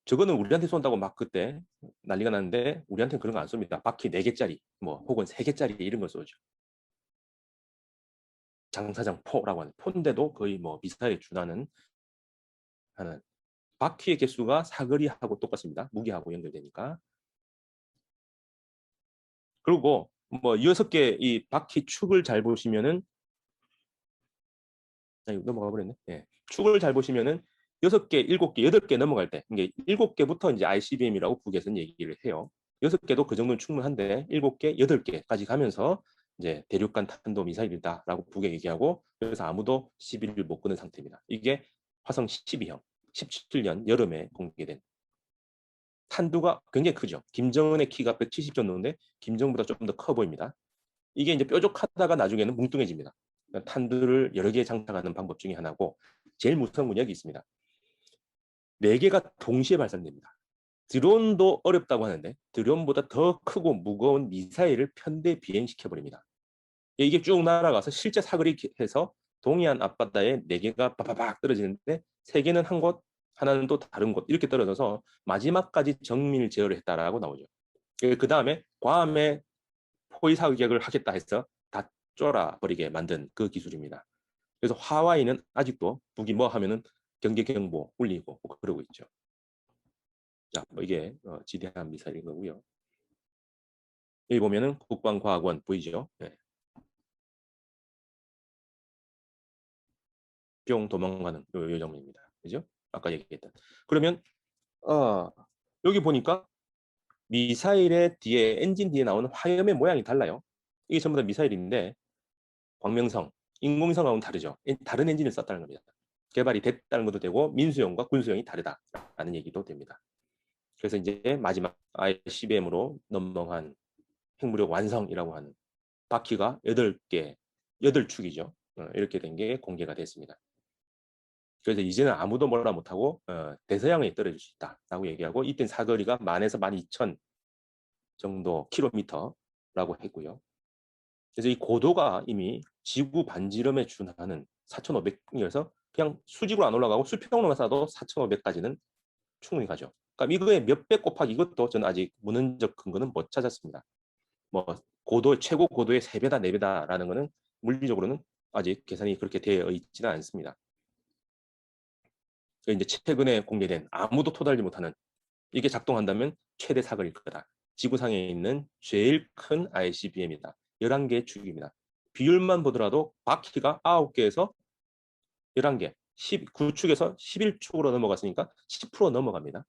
저거는 우리한테 쏜다고 막 그때 난리가 났는데 우리한테는 그런 거 안 쏩니다. 바퀴 4개짜리, 혹은 3개짜리 이런 걸 쏘죠. 장사장 포라고 하는 포인데도 거의 미사일에 준하는 하는 바퀴의 개수가 사거리하고 똑같습니다. 무게하고 연결되니까. 그리고 6개 이 바퀴 축을 잘 보시면은 넘어가 버렸네. 예. 축을 잘 보시면은 6개, 7개, 8개 넘어갈 때 이게 7개부터 이제 ICBM이라고 북에서는 얘기를 해요. 6개도 그 정도는 충분한데 7개, 8개까지 가면서 이제 대륙간 탄도 미사일이다라고 북에 얘기하고 그래서 아무도 시비를 못 거는 상태입니다. 이게 화성 12형 17년 여름에 공개된 탄두가 굉장히 크죠. 김정은의 키가 170 정도인데 김정은보다 조금 더 커 보입니다. 이게 이제 뾰족하다가 나중에는 뭉뚱해집니다. 탄두를 여러 개 장착하는 방법 중에 하나고 제일 무서운 건 여기 있습니다. 4개가 동시에 발사됩니다. 드론도 어렵다고 하는데 드론보다 더 크고 무거운 미사일을 편대 비행시켜버립니다. 이게 쭉 날아가서 실제 사거리 해서 동해안 앞바다에 4개가 빠바박 떨어지는데 3개는 한 곳, 하나는 또 다른 곳 이렇게 떨어져서 마지막까지 정밀 제어를 했다라고 나오죠. 그 다음에 괌에 포위 사격을 하겠다 해서 다 쫄아버리게 만든 그 기술입니다. 그래서 하와이는 아직도 북이 하면은 경계 경보 울리고 뭐 그러고 있죠. 자, 뭐 이게 지대한 미사일인 거고요. 여기 보면은 국방과학원 보이죠? 네. 뿅 도망가는 요 장면입니다. 그죠? 아까 얘기했던. 그러면 여기 보니까 미사일의 뒤에 엔진 뒤에 나오는 화염의 모양이 달라요. 이게 전부 다 미사일인데 광명성, 인공위성하고는 다르죠. 다른 엔진을 썼다는 겁니다. 개발이 됐다는 것도 되고 민수용과 군수용이 다르다라는 얘기도 됩니다. 그래서 이제 마지막 ICBM으로 넘어간 핵무력 완성이라고 하는 바퀴가 8개, 8축이죠. 이렇게 된 게 공개가 됐습니다. 그래서 이제는 아무도 뭐라 못하고 대서양에 떨어질 수 있다라고 얘기하고 이때 사거리가 10,000에서 12,000 정도 킬로미터라고 했고요. 그래서 이 고도가 이미 지구 반지름에 준하는 4,500이어서 그냥 수직으로 안 올라가고 수평으로만 쏴도 4,500까지는 충분히 가죠. 그러니까 이거의 몇 배 곱하기 이것도 저는 아직 문헌적 근거는 못 찾았습니다. 뭐 고도 최고 고도의 3배다 4배다라는 거는 물리적으로는 아직 계산이 그렇게 되어 있지는 않습니다. 이제 최근에 공개된 아무도 토달지 못하는 이게 작동한다면 최대 사거리일 거다. 지구상에 있는 제일 큰 ICBM이다. 11개의 축입니다. 비율만 보더라도 바퀴가 9개에서 11개, 9축에서 11축으로 넘어갔으니까 10% 넘어갑니다.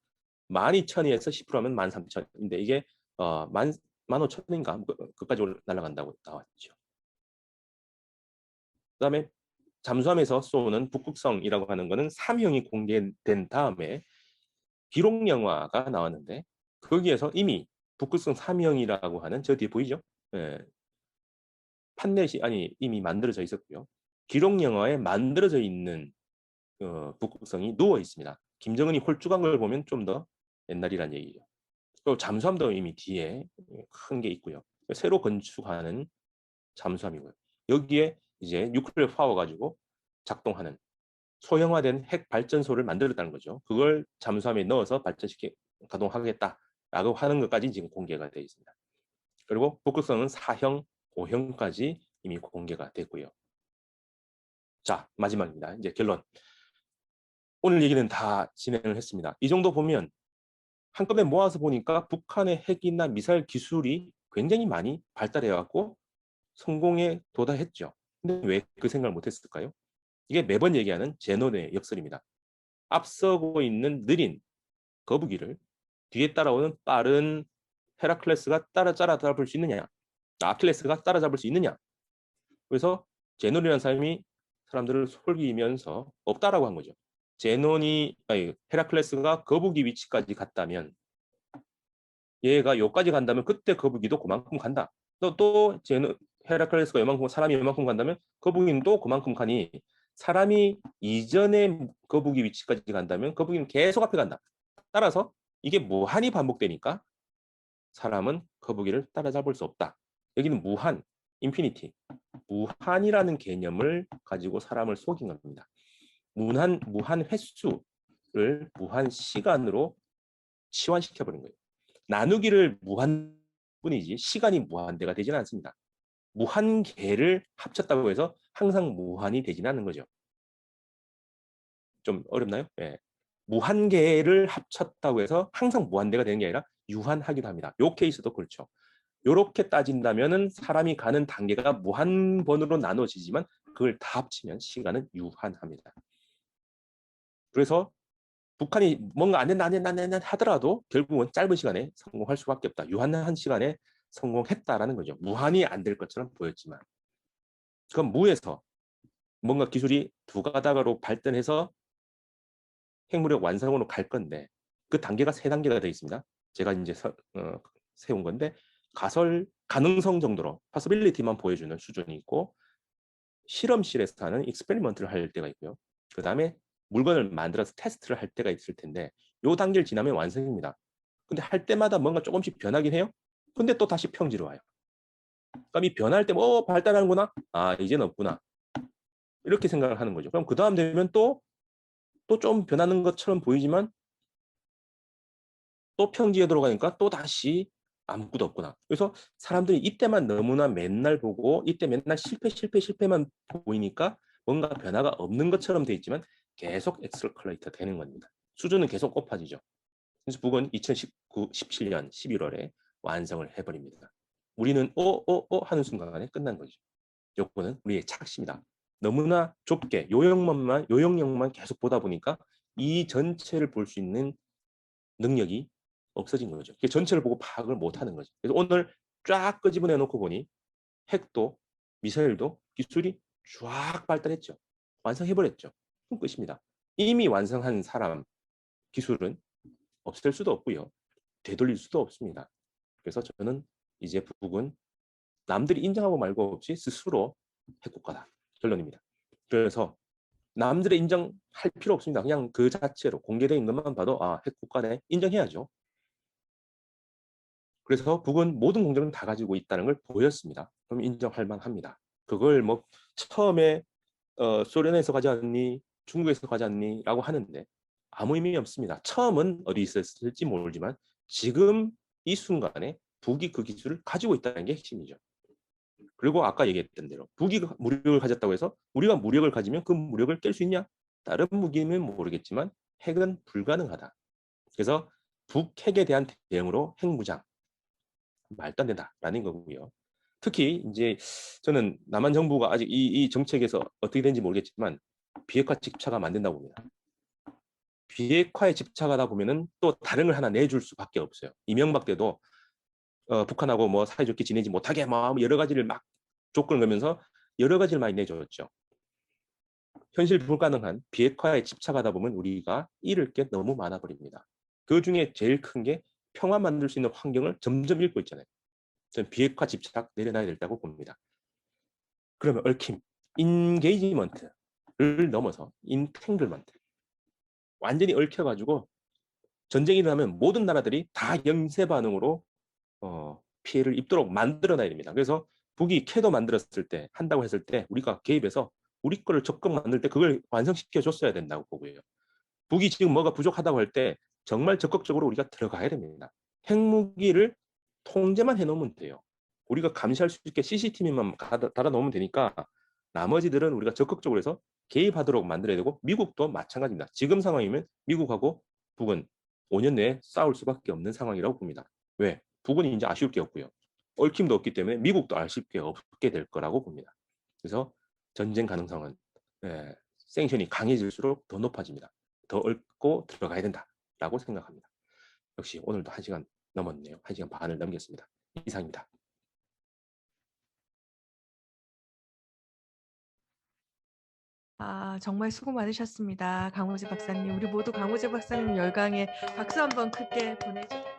12,000에서 10%하면 13,000인데 이게 15,000인가 그까지 날아간다고 나왔죠. 그다음에 잠수함에서 쏘는 북극성이라고 하는 거는 3형이 공개된 다음에 기록 영화가 나왔는데 거기에서 이미 북극성 3형이라고 하는 저 뒤에 보이죠? 예, 판넷이 이미 만들어져 있었고요. 기록 영화에 만들어져 있는 북극성이 누워 있습니다. 김정은이 홀쭉한 걸 보면 좀 더 옛날이란 얘기죠. 또 잠수함도 이미 뒤에 큰 게 있고요. 새로 건축하는 잠수함이고요. 여기에 이제 뉴클리어 파워 가지고 작동하는 소형화된 핵 발전소를 만들었다는 거죠. 그걸 잠수함에 넣어서 발전시켜 가동하겠다라고 하는 것까지 지금 공개가 되어 있습니다. 그리고 북극성은 4형, 5형까지 이미 공개가 됐고요. 자, 마지막입니다. 이제 결론. 오늘 얘기는 다 진행을 했습니다. 이 정도 보면 한꺼번에 모아서 보니까 북한의 핵이나 미사일 기술이 굉장히 많이 발달해왔고 성공에 도달했죠. 근데 왜 그 생각을 못했을까요? 이게 매번 얘기하는 제논의 역설입니다. 앞서고 있는 느린 거북이를 뒤에 따라오는 빠른 헤라클레스가 따라잡을 수 있느냐, 아킬레스가 따라잡을 수 있느냐. 그래서 제논이라는 사람이 사람들을 속이면서 없다라고 한 거죠. 헤라클레스가 거북이 위치까지 갔다면 얘가 여기까지 간다면 그때 거북이도 그만큼 간다. 또 헤라클레스가 요만큼 사람이 요만큼 간다면 거북이는 또 그만큼 가니 사람이 이전에 거북이 위치까지 간다면 거북이는 계속 앞에 간다. 따라서 이게 무한히 반복되니까 사람은 거북이를 따라잡을 수 없다. 여기는 무한, 인피니티, 무한이라는 개념을 가지고 사람을 속인 겁니다. 무한 횟수를 무한 시간으로 치환시켜버린 거예요. 나누기를 무한뿐이지 시간이 무한대가 되지는 않습니다. 무한개를 합쳤다고 해서 항상 무한이 되지는 않는 거죠. 좀 어렵나요? 예. 무한개를 합쳤다고 해서 항상 무한대가 되는 게 아니라 유한하기도 합니다. 요 케이스도 그렇죠. 이렇게 따진다면은 사람이 가는 단계가 무한번으로 나눠지지만 그걸 다 합치면 시간은 유한합니다. 그래서 북한이 뭔가 안 된다 하더라도 결국은 짧은 시간에 성공할 수밖에 없다. 유한한 시간에 성공했다라는 거죠. 무한히 안 될 것처럼 보였지만 그건 무에서 뭔가 기술이 두 가닥으로 발전해서 핵무력 완성으로 갈 건데 그 단계가 3단계가 되어 있습니다. 제가 이제 세운 건데 가능성 정도로 possibility만 보여주는 수준이 있고 실험실에서 하는 익스페리먼트를 할 때가 있고요. 그 다음에 물건을 만들어서 테스트를 할 때가 있을 텐데 요 단계를 지나면 완성입니다. 근데 할 때마다 뭔가 조금씩 변하긴 해요. 근데 또 다시 평지로 와요. 그럼 이 변할 때 발달하는구나. 이제는 없구나. 이렇게 생각을 하는 거죠. 그럼 그 다음 되면 또 좀 변하는 것처럼 보이지만 또 평지에 들어가니까 또 다시 아무것도 없구나. 그래서 사람들이 이때만 너무나 맨날 보고 이때 맨날 실패만 보이니까 뭔가 변화가 없는 것처럼 돼 있지만 계속 엑스컬레이터 되는 겁니다. 수준은 계속 높아지죠. 그래서 북은 17년 11월에 완성을 해버립니다. 우리는 하는 순간에 끝난 거죠. 요거는 우리의 착시입니다. 너무나 좁게 요령력만 계속 보다 보니까 이 전체를 볼 수 있는 능력이 없어진 거죠. 전체를 보고 파악을 못하는 거죠. 그래서 오늘 쫙 끄집어내 놓고 보니 핵도 미사일도 기술이 쫙 발달했죠. 완성해버렸죠. 그럼 끝입니다. 이미 완성한 사람 기술은 없앨 수도 없고요. 되돌릴 수도 없습니다. 그래서 저는 이제 북은 남들이 인정하고 말고 없이 스스로 핵국가다. 결론입니다. 그래서 남들의 인정할 필요 없습니다. 그냥 그 자체로 공개된 것만 봐도 핵국가네 인정해야죠. 그래서 북은 모든 공정을 다 가지고 있다는 걸 보였습니다. 그럼 인정할 만합니다. 그걸 뭐 처음에 소련에서 가져왔니 중국에서 가져왔니 라고 하는데 아무 의미 없습니다. 처음은 어디 있었을지 모르지만 지금 이 순간에 북이 그 기술을 가지고 있다는 게 핵심이죠. 그리고 아까 얘기했던 대로 북이 무력을 가졌다고 해서 우리가 무력을 가지면 그 무력을 깰 수 있냐? 다른 무기는 모르겠지만 핵은 불가능하다. 그래서 북핵에 대한 대응으로 핵무장 말도 안 된다라는 거고요. 특히 이제 저는 남한 정부가 아직 이 정책에서 어떻게 되는지 모르겠지만 비핵화 집차가 만든다고 봅니다. 비핵화에 집착하다 보면은 또 다른 걸 하나 내줄 수밖에 없어요. 이명박 때도 북한하고 뭐 사이좋게 지내지 못하게 뭐 여러 가지를 막 조건을 걸면서 여러 가지를 많이 내줬죠. 현실 불가능한 비핵화에 집착하다 보면 우리가 잃을 게 너무 많아 버립니다. 그 중에 제일 큰 게 평화 만들 수 있는 환경을 점점 잃고 있잖아요. 저는 비핵화 집착 내려놔야 된다고 봅니다. 그러면 얽힘, 인게이지먼트를 넘어서 인탱글먼트. 완전히 얽혀가지고 전쟁이 일어나면 모든 나라들이 다 영세 반응으로 피해를 입도록 만들어놔야 됩니다. 그래서 북이 캐도 만들었을 때 한다고 했을 때 우리가 개입해서 우리 거를 적극 만들 때 그걸 완성시켜 줬어야 된다고 보고요. 북이 지금 뭐가 부족하다고 할 때 정말 적극적으로 우리가 들어가야 됩니다. 핵무기를 통제만 해놓으면 돼요. 우리가 감시할 수 있게 CCTV만 달아놓으면 되니까 나머지들은 우리가 적극적으로 해서 개입하도록 만들어야 되고 미국도 마찬가지입니다. 지금 상황이면 미국하고 북은 5년 내에 싸울 수밖에 없는 상황이라고 봅니다. 왜? 북은 이제 아쉬울 게 없고요. 얽힘도 없기 때문에 미국도 아쉬울 게 없게 될 거라고 봅니다. 그래서 전쟁 가능성은 생션이 강해질수록 더 높아집니다. 더 얽고 들어가야 된다라고 생각합니다. 역시 오늘도 1시간 넘었네요. 1시간 반을 넘겼습니다. 이상입니다. 정말 수고 많으셨습니다. 강호재 박사님. 우리 모두 강호재 박사님 열강에 박수 한번 크게 보내주세요.